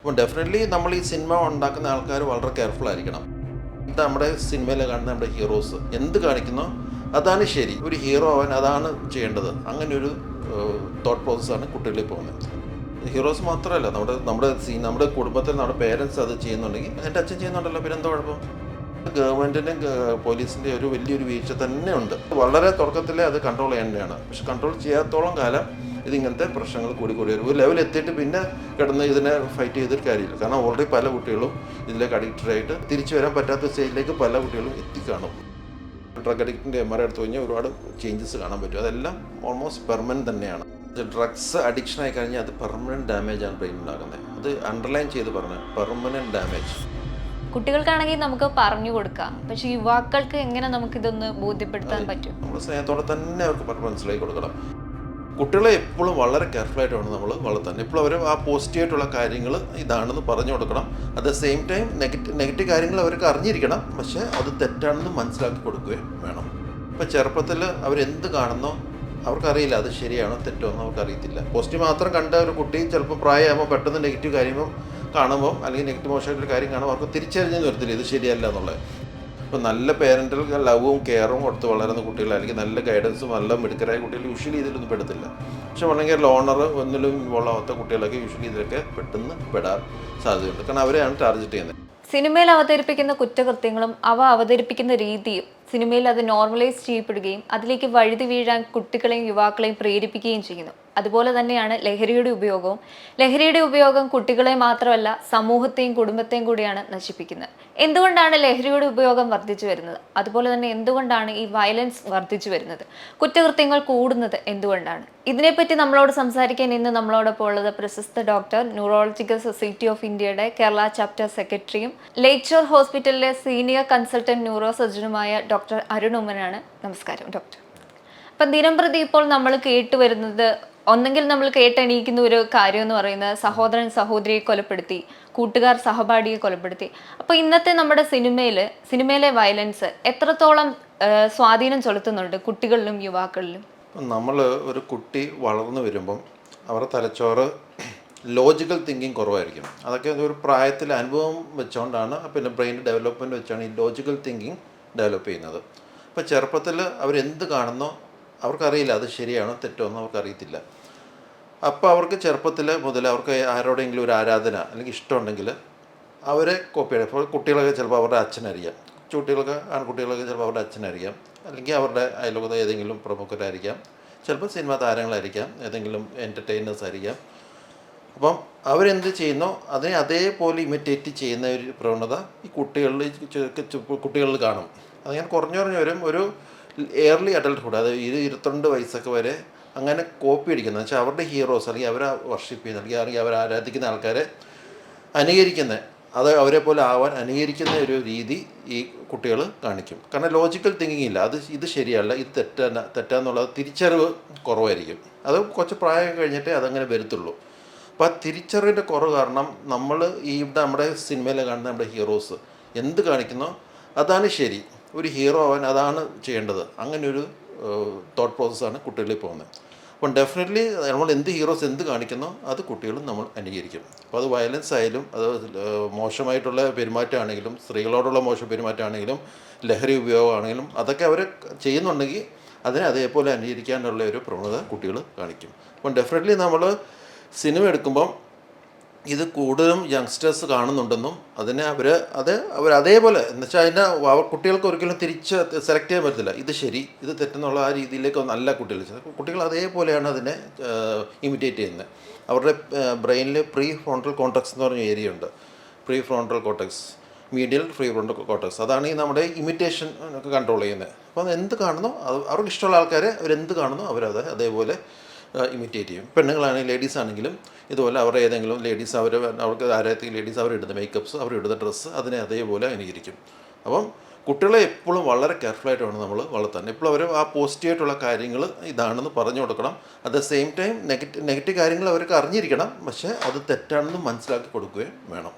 അപ്പോൾ ഡെഫിനറ്റ്ലി നമ്മൾ ഈ സിനിമ ഉണ്ടാക്കുന്ന ആൾക്കാർ വളരെ കെയർഫുൾ ആയിരിക്കണം. ഇത് നമ്മുടെ സിനിമയിൽ കാണുന്ന നമ്മുടെ ഹീറോസ് എന്ത് കാണിക്കുന്നോ അതാണ് ശരി, ഒരു ഹീറോ ആവാൻ അതാണ് ചെയ്യേണ്ടത്, അങ്ങനെ ഒരു തോട്ട് പ്രോസസ്സാണ് കുട്ടികളിൽ പോകുന്നത്. ഹീറോസ് മാത്രമല്ല, നമ്മുടെ കുടുംബത്തിൽ നമ്മുടെ പേരൻസ് അത് ചെയ്യുന്നുണ്ടെങ്കിൽ എൻ്റെ അച്ഛൻ ചെയ്യുന്നുണ്ടല്ലോ, പിന്നെ എന്താ കുഴപ്പം? ഗവൺമെൻറ്റിൻ്റെ പോലീസിൻ്റെ ഒരു വലിയൊരു വീഴ്ച തന്നെ ഉണ്ട്. വളരെ തുടക്കത്തിലേ അത് കൺട്രോൾ ചെയ്യേണ്ടതാണ്. പക്ഷെ കൺട്രോൾ ചെയ്യാത്തോളം കാലം ഇതിങ്ങനത്തെ പ്രശ്നങ്ങൾ കൂടി വരും. ഒരു ലെവൽ എത്തിയിട്ട് പിന്നെ കിടന്ന് ഇതിനെ ഫൈറ്റ് ചെയ്തിട്ട് കാര്യമില്ല. കാരണം ഓൾറെഡി പല കുട്ടികളും ഇതിലേക്ക് അഡിക്റ്റഡായിട്ട് തിരിച്ചു വരാൻ പറ്റാത്ത സ്റ്റേജിലേക്ക് പല കുട്ടികളും എത്തിക്കാണും. ഡ്രഗ് അഡിക്റ്റിൻ്റെ MRI എടുത്തു കഴിഞ്ഞാൽ ഒരുപാട് ചേഞ്ചസ് കാണാൻ പറ്റും. അതെല്ലാം ഓൾമോസ്റ്റ് പെർമനൻറ്റ് തന്നെയാണ്. ഡ്രഗ്സ് അഡിക്ഷൻ ആയി കഴിഞ്ഞാൽ അത് പെർമനൻറ്റ് ഡാമേജാണ് ബ്രെയിനിലുണ്ടാകുന്നത്. അത് അണ്ടർലൈൻ ചെയ്ത് പറഞ്ഞാൽ പെർമനൻറ്റ് ഡാമേജ്. കുട്ടികൾക്കാണെങ്കിൽ നമുക്ക് പറഞ്ഞു കൊടുക്കാം, പക്ഷെ യുവാക്കൾക്ക് എങ്ങനെ നമുക്കിതൊന്ന് ബോധ്യപ്പെടുത്താൻ പറ്റും? നമ്മൾ സ്നേഹത്തോടെ തന്നെ അവർക്ക് മനസ്സിലാക്കി കൊടുക്കണം. കുട്ടികളെ എപ്പോഴും വളരെ കെയർഫുള്ളായിട്ട് വേണം നമ്മൾ വളർത്താൻ. എപ്പോഴും അവർ ആ പോസിറ്റീവായിട്ടുള്ള കാര്യങ്ങൾ ഇതാണെന്ന് പറഞ്ഞു കൊടുക്കണം. At the same time negative കാര്യങ്ങൾ അവർക്ക് അറിഞ്ഞിരിക്കണം, പക്ഷേ അത് തെറ്റാണെന്ന് മനസ്സിലാക്കി കൊടുക്കുകയും വേണം. ഇപ്പോൾ ചെറുപ്പത്തിൽ അവരെന്ത് കാണുന്നോ അവർക്കറിയില്ല അത് ശരിയാണോ തെറ്റോ എന്ന് അവർക്കറിയത്തില്ല. പോസിറ്റീവ് മാത്രം കണ്ട ഒരു കുട്ടി ചിലപ്പോൾ പ്രായമാകുമ്പോൾ പെട്ടെന്ന് നെഗറ്റീവ് കാര്യങ്ങൾ കാണുമ്പോൾ അല്ലെങ്കിൽ നെഗറ്റീവ് മോശമായിട്ടൊരു കാര്യം കാണുമ്പോൾ അവർക്ക് തിരിച്ചറിഞ്ഞെന്ന് വരത്തില്ല ഇത് ശരിയല്ല എന്നുള്ളത്. ഇപ്പോൾ നല്ല പേരൻ്റൽ ലവും കെയറും കൊടുത്ത് വളരുന്ന കുട്ടികൾ, അല്ലെങ്കിൽ നല്ല ഗൈഡൻസും നല്ല മിടുക്കരായ കുട്ടികൾ യൂഷ്വലി ഇതിലൊന്നും പെടത്തില്ല. പക്ഷെ വളരെ ലോണർ ഒന്നിലും ഇൻവോൾവ് ആവാത്ത കുട്ടികളൊക്കെ യൂഷ്വലി ഇതിലൊക്കെ പെട്ടെന്ന് പെടാൻ സാധ്യതയുണ്ട്. കാരണം അവരെയാണ് ടാർഗറ്റ് ചെയ്യുന്നത്. സിനിമയിൽ അവതരിപ്പിക്കുന്ന കുറ്റകൃത്യങ്ങളും അവ അവതരിപ്പിക്കുന്ന രീതിയും സിനിമയിൽ അത് നോർമലൈസ് ചെയ്യപ്പെടുകയും അതിലേക്ക് വഴുതി വീഴാൻ കുട്ടികളെയും യുവാക്കളെയും പ്രേരിപ്പിക്കുകയും ചെയ്യുന്നു. അതുപോലെ തന്നെയാണ് ലഹരിയുടെ ഉപയോഗം കുട്ടികളെ മാത്രമല്ല സമൂഹത്തെയും കുടുംബത്തെയും കൂടിയാണ് നശിപ്പിക്കുന്നത്. എന്തുകൊണ്ടാണ് ലഹരിയുടെ ഉപയോഗം വർദ്ധിച്ചു വരുന്നത്? അതുപോലെ തന്നെ എന്തുകൊണ്ടാണ് ഈ വയലൻസ് വർദ്ധിച്ചു വരുന്നത്? കുറ്റകൃത്യങ്ങൾ കൂടുന്നത് എന്തുകൊണ്ടാണ്? ഇതിനെപ്പറ്റി നമ്മളോട് സംസാരിക്കാൻ ഇന്ന് നമ്മളോടൊപ്പം ഉള്ളത് പ്രശസ്ത ഡോക്ടർ, ന്യൂറോളജിക്കൽ സൊസൈറ്റി ഓഫ് ഇന്ത്യയുടെ കേരള ചാപ്റ്റർ സെക്രട്ടറിയും ലേക്ചർ ഹോസ്പിറ്റലിലെ സീനിയർ കൺസൾട്ടന്റ് ന്യൂറോ സർജനുമായ ഡോക്ടർ അരുൺ ഉമ്മനാണ്. നമസ്കാരം ഡോക്ടർ. അപ്പം ദിനംപ്രതി ഇപ്പോൾ നമ്മൾ കേട്ടുവരുന്നത്, ഒന്നെങ്കിൽ നമ്മൾ കേട്ടെണീക്കുന്ന ഒരു കാര്യം എന്ന് പറയുന്നത് സഹോദരൻ സഹോദരിയെ കൊലപ്പെടുത്തി, കൂട്ടുകാർ സഹപാഠിയെ കൊലപ്പെടുത്തി. അപ്പോൾ ഇന്നത്തെ നമ്മുടെ സിനിമയിലെ വയലൻസ് എത്രത്തോളം സ്വാധീനം ചെലുത്തുന്നുണ്ട് കുട്ടികളിലും യുവാക്കളിലും? നമ്മൾ ഒരു കുട്ടി വളർന്നു വരുമ്പം അവരുടെ തലച്ചോറ് ലോജിക്കൽ തിങ്കിങ് കുറവായിരിക്കും. അതൊക്കെ ഒരു പ്രായത്തിൽ അനുഭവം വെച്ചുകൊണ്ടാണ്, പിന്നെ ബ്രെയിൻ ഡെവലപ്മെൻറ്റ് വെച്ചാണ് ഈ ലോജിക്കൽ തിങ്കിങ് ഡെവലപ്പ് ചെയ്യുന്നത്. അപ്പോൾ ചെറുപ്പത്തിൽ അവരെന്ത് കാണുന്നോ അവർക്കറിയില്ല അത് ശരിയാണോ തെറ്റോ എന്ന് അവർക്കറിയത്തില്ല. അപ്പോൾ അവർക്ക് ചെറുപ്പത്തിൽ മുതൽ അവർക്ക് ആരോടെങ്കിലും ഒരു ആരാധന അല്ലെങ്കിൽ ഇഷ്ടമുണ്ടെങ്കിൽ അവരെ കോപ്പി ചെയ്യും. ഇപ്പോൾ കുട്ടികളൊക്കെ ചിലപ്പോൾ അവരുടെ അച്ഛനറിയാം, ആൺകുട്ടികളൊക്കെ ചിലപ്പോൾ അവരുടെ അച്ഛനറിയാം, അല്ലെങ്കിൽ അവരുടെ അയൽവക്കത്തെ ഏതെങ്കിലും പ്രമുഖരായിരിക്കാം, ചിലപ്പോൾ സിനിമാ താരങ്ങളായിരിക്കാം, ഏതെങ്കിലും എൻ്റർടൈനേഴ്സ് ആയിരിക്കാം. അപ്പം അവരെന്ത് ചെയ്യുന്നോ അതിനെ അതേപോലെ ഇമിറ്റേറ്റ് ചെയ്യുന്ന ഒരു പ്രവണത ഈ കുട്ടികളിൽ കാണും. അതിങ്ങനെ കുറഞ്ഞു വരും. ഒരു ഏർലി അഡൾട്ട്ഹുഡ്, അതായത് 22 വയസ്സൊക്കെ വരെ അങ്ങനെ കോപ്പി അടിക്കുന്നത് വെച്ചാൽ അവരുടെ ഹീറോസ് അല്ലെങ്കിൽ അവരെ വർഷിപ്പ് ചെയ്യുന്ന അല്ലെങ്കിൽ അവർ ആരാധിക്കുന്ന ആൾക്കാരെ അനുകരിക്കുന്ന, അത് അവരെ പോലെ ആവാൻ അനുകരിക്കുന്ന ഒരു രീതി ഈ കുട്ടികൾ കാണിക്കും. കാരണം ലോജിക്കൽ തിങ്കിങ് ഇല്ല, ഇത് ശരിയല്ല, ഇത് തെറ്റാന്നുള്ളത് തിരിച്ചറിവ് കുറവായിരിക്കും. അത് കുറച്ച് പ്രായം കഴിഞ്ഞിട്ടേ അതങ്ങനെ വരത്തുള്ളൂ. അപ്പോൾ ആ തിരിച്ചറിവിൻ്റെ കുറവ് കാരണം നമ്മൾ നമ്മുടെ സിനിമയിൽ കാണുന്ന നമ്മുടെ ഹീറോസ് എന്ത് കാണിക്കുന്നോ അതാണ് ശരി, ഒരു ഹീറോ ആവാൻ അതാണ് ചെയ്യേണ്ടത്, അങ്ങനെ ഒരു തോട്ട് പ്രോസസ്സാണ് കുട്ടികളിൽ പോകുന്നത്. അപ്പം ഡെഫിനറ്റ്ലി നമ്മൾ ഹീറോസ് എന്ത് കാണിക്കുന്നോ അത് കുട്ടികളും നമ്മൾ അനുകരിക്കും. അപ്പോൾ അത് വയലൻസ് ആയാലും, അത് മോശമായിട്ടുള്ള പെരുമാറ്റമാണെങ്കിലും, സ്ത്രീകളോടുള്ള മോശം പെരുമാറ്റമാണെങ്കിലും, ലഹരി ഉപയോഗമാണെങ്കിലും, അതൊക്കെ അവർ ചെയ്യുന്നുണ്ടെങ്കിൽ അതിനെ അതേപോലെ അനുകരിക്കാനുള്ള ഒരു പ്രവണത കുട്ടികൾ കാണിക്കും. അപ്പം ഡെഫിനറ്റ്ലി നമ്മൾ സിനിമ എടുക്കുമ്പം ഇത് കൂടുതലും യങ്സ്റ്റേഴ്സ് കാണുന്നുണ്ടെന്നും അതിനെ അവർ അതേപോലെ എന്ന് വെച്ചാൽ അതിനെ കുട്ടികൾക്ക് ഒരിക്കലും തിരിച്ച് സെലക്ട് ചെയ്യാൻ പറ്റില്ല, ഇത് ശരി ഇത് തെറ്റെന്നുള്ള ആ രീതിയിലേക്കൊന്നും അല്ല കുട്ടികൾ അതേപോലെയാണ് അതിനെ ഇമിറ്റേറ്റ് ചെയ്യുന്നത്. അവരുടെ ബ്രെയിനിൽ പ്രീ ഫ്രോണ്ടൽ കോർട്ടക്സ് എന്ന് പറഞ്ഞ ഏരിയ ഉണ്ട്. Pre frontal cortex, medial pre frontal cortex, അതാണ് ഈ നമ്മുടെ ഇമിറ്റേഷൻ ഒക്കെ കൺട്രോൾ ചെയ്യുന്നത്. അപ്പോൾ എന്ത് കാണുന്നോ അവർക്ക് ഇഷ്ടമുള്ള ആൾക്കാരെ അവരെന്ത് കാണുന്നോ അവരത് അതേപോലെ ഇമിറ്റേറ്റ് ചെയ്യും. പെണ്ണുങ്ങളാണെങ്കിലും ലേഡീസ് ആണെങ്കിലും ഇതുപോലെ അവരുടെ ഏതെങ്കിലും ലേഡീസ് അവർക്ക് ആരാധന ലേഡീസ് അവരിടുന്ന മേക്കപ്സ്, അവരിടുന്ന ഡ്രസ്സ് അതിനെ അതേപോലെ അനുകരിക്കും. അപ്പം കുട്ടികളെ എപ്പോഴും വളരെ കെയർഫുള്ളായിട്ട് വേണം നമ്മൾ വളർത്താൻ. എപ്പോഴും അവർ ആ പോസിറ്റീവായിട്ടുള്ള കാര്യങ്ങൾ ഇതാണെന്ന് പറഞ്ഞു കൊടുക്കണം. At the same time negative കാര്യങ്ങൾ അവർക്ക് അറിഞ്ഞിരിക്കണം, പക്ഷേ അത് തെറ്റാണെന്ന് മനസ്സിലാക്കി കൊടുക്കുകയും വേണം.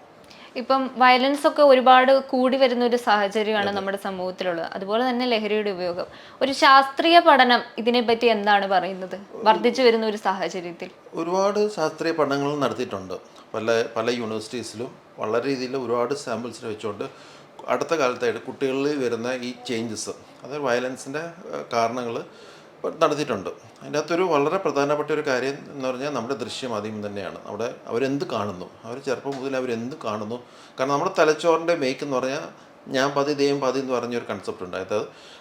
ഇപ്പം വയലൻസ് ഒക്കെ ഒരുപാട് കൂടി വരുന്ന ഒരു സാഹചര്യമാണ് നമ്മുടെ സമൂഹത്തിലുള്ളത്. അതുപോലെ തന്നെ ലഹരിയുടെ ഉപയോഗം. ഒരു ശാസ്ത്രീയ പഠനം ഇതിനെപ്പറ്റി എന്താണ് പറയുന്നത് വർദ്ധിച്ചു വരുന്ന ഒരു സാഹചര്യത്തിൽ? ഒരുപാട് ശാസ്ത്രീയ പഠനങ്ങൾ നടത്തിയിട്ടുണ്ട്. പല പല യൂണിവേഴ്സിറ്റീസിലും വളരെ രീതിയിൽ ഒരുപാട് സാമ്പിൾസിൽ വെച്ചുകൊണ്ട് അടുത്ത കാലത്തായിട്ട് കുട്ടികളിൽ വരുന്ന ഈ ചേഞ്ചസ്, അതായത് വയലൻസിൻ്റെ കാരണങ്ങൾ നടത്തിയിട്ടുണ്ട്. അതിൻ്റെ അകത്തൊരു വളരെ പ്രധാനപ്പെട്ട ഒരു കാര്യം എന്ന് പറഞ്ഞാൽ നമ്മുടെ ദൃശ്യമാധ്യമം തന്നെയാണ്. അവിടെ അവരെന്ത് കാണുന്നു, അവർ ചെറുപ്പം മുതൽ അവരെന്ത് കാണുന്നു. കാരണം നമ്മുടെ തലച്ചോറിൻ്റെ മേക്ക് എന്ന് പറഞ്ഞാൽ ഞാൻ പതി ദൈവം പതി എന്ന് പറഞ്ഞൊരു കൺസെപ്റ്റ് ഉണ്ട്.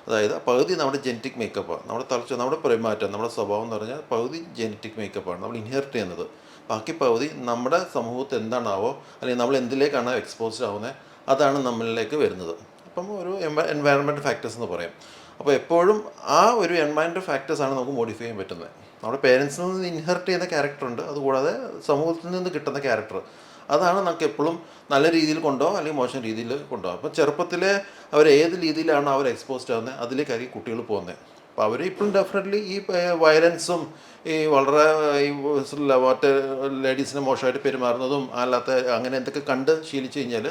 അതായത് പകുതി നമ്മുടെ ജെനറ്റിക് മേക്കപ്പാണ്. നമ്മുടെ തലച്ചോർ, നമ്മുടെ പെരുമാറ്റം, നമ്മുടെ സ്വഭാവം എന്ന് പറഞ്ഞാൽ പകുതി ജെനറ്റിക് മേക്കപ്പാണ് നമ്മൾ ഇൻഹെറിറ്റ് ചെയ്യുന്നത്. ബാക്കി പകുതി നമ്മുടെ സമൂഹത്തിൽ എന്താണാവോ അല്ലെങ്കിൽ നമ്മൾ എന്തിലേക്കാണോ എക്സ്പോസ്ഡ് ആവുന്നത് അതാണ് നമ്മളിലേക്ക് വരുന്നത്. അപ്പം ഒരു എൻവയറൺമെൻറ്റ് ഫാക്ടേഴ്സ് എന്ന് പറയും. അപ്പോൾ എപ്പോഴും ആ ഒരു എൻവയറൺമെൻറ്റ് ഫാക്ടേഴ്സാണ് നമുക്ക് മോഡിഫൈ ചെയ്യാൻ പറ്റുന്നത്. നമ്മുടെ പേരൻസിൽ നിന്ന് ഇൻഹെറിറ്റ് ചെയ്യുന്ന ക്യാരക്ടറുണ്ട്, അതുകൂടാതെ സമൂഹത്തിൽ നിന്ന് കിട്ടുന്ന ക്യാരക്ടർ, അതാണ് നമുക്ക് എപ്പോഴും നല്ല രീതിയിൽ കൊണ്ടുപോകും അല്ലെങ്കിൽ മോശം രീതിയിൽ കൊണ്ടുപോകും. അപ്പോൾ ചെറുപ്പത്തിലെ അവർ ഏത് രീതിയിലാണ് അവർ എക്സ്പോസ്ഡ് ആവുന്നത് അതിലേക്കായിരിക്കും കുട്ടികൾ പോകുന്നത്. അപ്പോൾ അവർ ഇപ്പോഴും ഡെഫിനറ്റ്ലി ഈ വയലൻസും ഈ വളരെ ഈ മറ്റേ ലേഡീസിനെ മോശമായിട്ട് പെരുമാറുന്നതും അല്ലാത്ത അങ്ങനെ എന്തൊക്കെ കണ്ട് ശീലിച്ചു കഴിഞ്ഞാൽ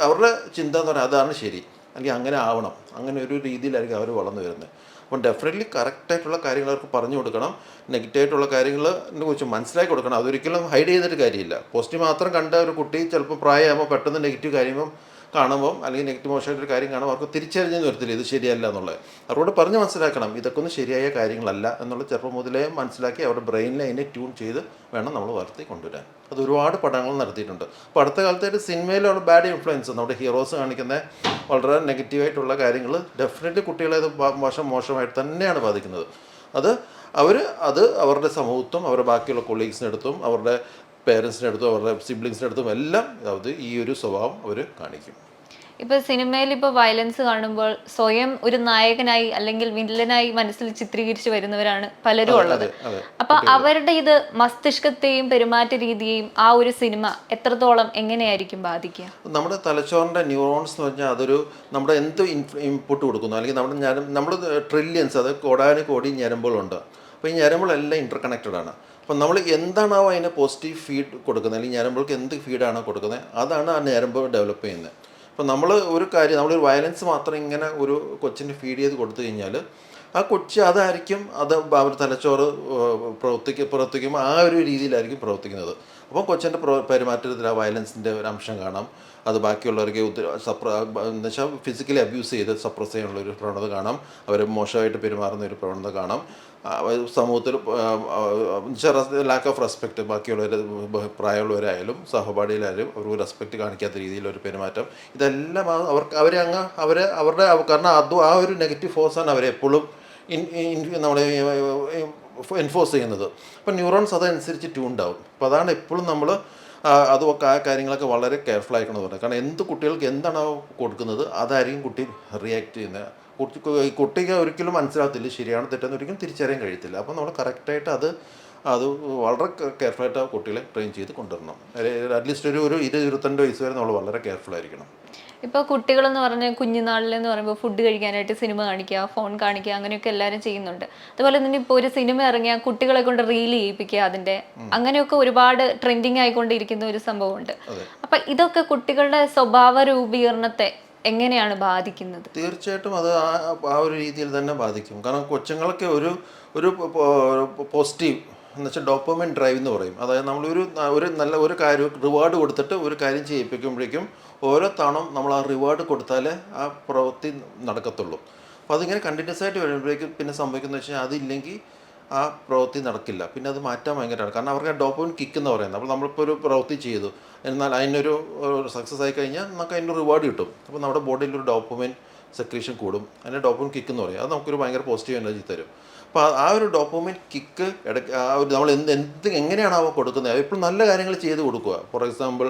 അവരുടെ ചിന്ത എന്ന് പറഞ്ഞാൽ അതാണ് ശരി, അല്ലെങ്കിൽ അങ്ങനെ ആവണം, അങ്ങനെ ഒരു രീതിയിലായിരിക്കും അവർ വളർന്നു വരുന്നത്. അപ്പം ഡെഫിനറ്റ്ലി കറക്റ്റായിട്ടുള്ള കാര്യങ്ങൾ അവർക്ക് പറഞ്ഞു കൊടുക്കണം. നെഗറ്റീവായിട്ടുള്ള കാര്യങ്ങളെ കുറിച്ച് മനസ്സിലാക്കി കൊടുക്കണം. അതൊരിക്കലും ഹൈഡ് ചെയ്തിട്ട് കാര്യമില്ല. പോസിറ്റീവ് മാത്രം കണ്ട ഒരു കുട്ടി ചിലപ്പോൾ പ്രായമാകുമ്പോൾ പെട്ടെന്ന് നെഗറ്റീവ് കാര്യവും കാണുമ്പോൾ അല്ലെങ്കിൽ നെഗറ്റീവ് മോശമായിട്ടൊരു കാര്യം കാണുമ്പോൾ അവർക്ക് തിരിച്ചറിഞ്ഞെന്ന് വരത്തില്ല ഇത് ശരിയല്ല എന്നുള്ളത്. അവരോട് പറഞ്ഞ് മനസ്സിലാക്കണം ഇതൊക്കെ ഒന്നും ശരിയായ കാര്യങ്ങളല്ല എന്നുള്ളത് ചെറുപ്പം മുതലേ മനസ്സിലാക്കി അവരുടെ ബ്രെയിനിൽ അതിനെ ട്യൂൺ ചെയ്ത് വേണം നമ്മൾ വളർത്തി കൊണ്ടുവരാൻ. അത് ഒരുപാട് പഠനങ്ങൾ നടത്തിയിട്ടുണ്ട്. അപ്പോൾ അടുത്ത കാലത്തായിട്ട് സിനിമയിലുള്ള ബാഡ് ഇൻഫ്ലുവൻസ്, നമ്മുടെ ഹീറോസ് കാണിക്കുന്ന വളരെ നെഗറ്റീവായിട്ടുള്ള കാര്യങ്ങൾ ഡെഫിനറ്റ്ലി കുട്ടികളെ അത് മോശമായിട്ട് തന്നെയാണ് ബാധിക്കുന്നത്. അത് അവരുടെ സമൂഹത്തും അവരുടെ ബാക്കിയുള്ള കൊളീഗ്സിനടുത്തും അവരുടെ പേരൻസിനടുത്തും അവരുടെ സിബ്ലിങ്സിനടുത്തും എല്ലാം ഈ ഒരു സ്വഭാവം അവർ കാണിക്കും. ഇപ്പൊ സിനിമയിൽ ഇപ്പൊ വയലൻസ് കാണുമ്പോൾ സ്വയം ഒരു നായകനായി അല്ലെങ്കിൽ വില്ലനായി മനസ്സിൽ ചിത്രീകരിച്ച് വരുന്നവരാണ് പലരും ഉള്ളത്. അപ്പൊ അവരുടെ ഇത് മസ്തിഷ്കത്തെയും പെരുമാറ്റ രീതിയെയും ആ ഒരു സിനിമ എത്രത്തോളം എങ്ങനെയായിരിക്കും ബാധിക്കുക? നമ്മുടെ തലച്ചോറിന്റെ ന്യൂറോൺസ് എന്ന് പറഞ്ഞാൽ അതൊരു നമ്മുടെ എന്ത് ഇൻപുട്ട് കൊടുക്കുന്നു അല്ലെങ്കിൽ നമ്മൾ ട്രില്യൻസ്, അത് കോടാനുകോടി ഞരമ്പുകളുണ്ട്. അപ്പോൾ ഈ ഞരമ്പുകളെല്ലാം ഇന്റർ കണക്റ്റഡ് ആണ്. അപ്പം നമ്മൾ എന്താണോ അതിന് പോസിറ്റീവ് ഫീഡ് കൊടുക്കുന്നത് അല്ലെങ്കിൽ ഞരമ്പുകൾക്ക് എന്ത് ഫീഡാണോ കൊടുക്കുന്നത് അതാണ് ആ ഞരമ്പ് ഡെവലപ്പ് ചെയ്യുന്നത്. അപ്പം നമ്മളൊരു നമ്മളൊരു വയലൻസ് മാത്രം ഇങ്ങനെ ഒരു കൊച്ചിന് ഫീഡ് ചെയ്ത് കൊടുത്തു കഴിഞ്ഞാൽ ആ കൊച്ചി അതായിരിക്കും അവർ തലച്ചോറ് പ്രവർത്തിക്കുമ്പോൾ ആ ഒരു രീതിയിലായിരിക്കും പ്രവർത്തിക്കുന്നത്. അപ്പോൾ കൊച്ചിൻ്റെ പെരുമാറ്റത്തിൽ ആ വയലൻസിൻ്റെ ഒരു അംശം കാണാം. അത് ബാക്കിയുള്ളവർക്ക് എന്നുവെച്ചാൽ ഫിസിക്കലി അബ്യൂസ് ചെയ്ത് സപ്രസ് ചെയ്യാനുള്ളൊരു പ്രവണത കാണാം. അവർ മോശമായിട്ട് പെരുമാറുന്ന ഒരു പ്രവണത കാണാം. സമൂഹത്തിൽ ലാക്ക് ഓഫ് റെസ്പെക്റ്റ്, ബാക്കിയുള്ളവർ പ്രായമുള്ളവരായാലും സഹപാഠിയിലായാലും അവർക്ക് റെസ്പെക്റ്റ് കാണിക്കാത്ത രീതിയിലൊരു പെരുമാറ്റം, ഇതെല്ലാം അവരുടെ കാരണം ആ ഒരു നെഗറ്റീവ് ഫോഴ്സാണ് അവരെപ്പോഴും നമ്മളെ എൻഫോഴ്സ് ചെയ്യുന്നത്. അപ്പം ന്യൂറോൺസ് അതനുസരിച്ച് ട്യൂൺഡ് ആവും. അപ്പോൾ അതാണ് എപ്പോഴും നമ്മൾ അതൊക്കെ ആ കാര്യങ്ങളൊക്കെ വളരെ കെയർഫുൾ ആയിക്കണം എന്ന് പറയുന്നത്. കാരണം കുട്ടികൾക്ക് എന്താണോ കൊടുക്കുന്നത് അതായിരിക്കും കുട്ടി റിയാക്ട് ചെയ്യുന്നത്. കുട്ടിക്ക് ഒരിക്കലും മനസ്സിലാകത്തില്ല ശരിയാണ് തെറ്റെന്ന് ഒരിക്കലും തിരിച്ചറിയാൻ കഴിയത്തില്ല. അപ്പോൾ നമ്മൾ കറക്റ്റായിട്ട് അത് വളരെ കെയർഫുള്ളായിട്ട് ആ കുട്ടികളെ ട്രെയിൻ ചെയ്ത് കൊണ്ടുവരണം. അറ്റ്ലീസ്റ്റ് ഒരു 22 വയസ്സ് വരെ നമ്മൾ വളരെ കെയർഫുൾ ആയിരിക്കണം. ഇപ്പോൾ കുട്ടികളെന്ന് പറഞ്ഞാൽ കുഞ്ഞുനാളിലെന്ന് പറയുമ്പോൾ ഫുഡ് കഴിക്കാനായിട്ട് സിനിമ കാണിക്കുക, ഫോൺ കാണിക്കുക, അങ്ങനെയൊക്കെ എല്ലാവരും ചെയ്യുന്നുണ്ട്. അതുപോലെ തന്നെ ഇപ്പോൾ ഒരു സിനിമ ഇറങ്ങിയാൽ കുട്ടികളെ കൊണ്ട് റീൽ ചെയ്യിപ്പിക്കുക, അതിൻ്റെ അങ്ങനെയൊക്കെ ഒരുപാട് ട്രെൻഡിങ് ആയിക്കൊണ്ടിരിക്കുന്ന ഒരു സംഭവമുണ്ട്. അപ്പം ഇതൊക്കെ കുട്ടികളുടെ സ്വഭാവ രൂപീകരണത്തെ എങ്ങനെയാണ് ബാധിക്കുന്നത്? തീർച്ചയായിട്ടും അത് ആ ഒരു രീതിയിൽ തന്നെ ബാധിക്കും. കാരണം കൊച്ചുങ്ങൾക്ക് ഒരു പോസിറ്റീവ് എന്നുവെച്ചാൽ ഡോപ്പമിൻ ഡ്രൈവ് എന്ന് പറയും. അതായത് നമ്മളൊരു നല്ല ഒരു കാര്യം റിവാർഡ് കൊടുത്തിട്ട് ഒരു കാര്യം ചെയ്യിപ്പിക്കുമ്പോഴേക്കും ഓരോ തവണ നമ്മൾ ആ റിവാർഡ് കൊടുത്താലേ ആ പ്രവൃത്തി നടക്കത്തുള്ളൂ. അപ്പോൾ അതിങ്ങനെ കണ്ടിന്യൂസ് ആയിട്ട് വരുമ്പോഴേക്കും പിന്നെ സംഭവിക്കുന്നത് വെച്ചാൽ അതില്ലെങ്കിൽ ആ പ്രവൃത്തി നടക്കില്ല. പിന്നെ അത് മാറ്റാൻ ഭയങ്കരമാണ്. കാരണം അവർക്ക് ഡോപ്പമിൻ കിക്ക് എന്ന് പറയുന്നത്. അപ്പോൾ നമ്മളിപ്പോൾ ഒരു പ്രവൃത്തി ചെയ്തു, എന്നാൽ അതിനൊരു സക്സസ് ആയി കഴിഞ്ഞാൽ നമുക്ക് അതിൻ്റെ റിവാർഡ് കിട്ടും. അപ്പോൾ നമ്മുടെ ബോഡിയിലൊരു ഡോപ്പമിൻ സെക്രീഷൻ കൂടും. അതിൻ്റെ ഡോപ്പമിൻ കിക്ക് എന്ന് പറയും. അത് നമുക്കൊരു ഭയങ്കര പോസിറ്റീവ് എനർജി തരും. അപ്പോൾ ആ ഒരു ഡോപ്പമിൻ കിക്ക് നമ്മൾ എങ്ങനെയാണ് അവ കൊടുക്കുന്നത്, എപ്പോഴും നല്ല കാര്യങ്ങൾ ചെയ്ത് കൊടുക്കുക. ഫോർ എക്സാമ്പിൾ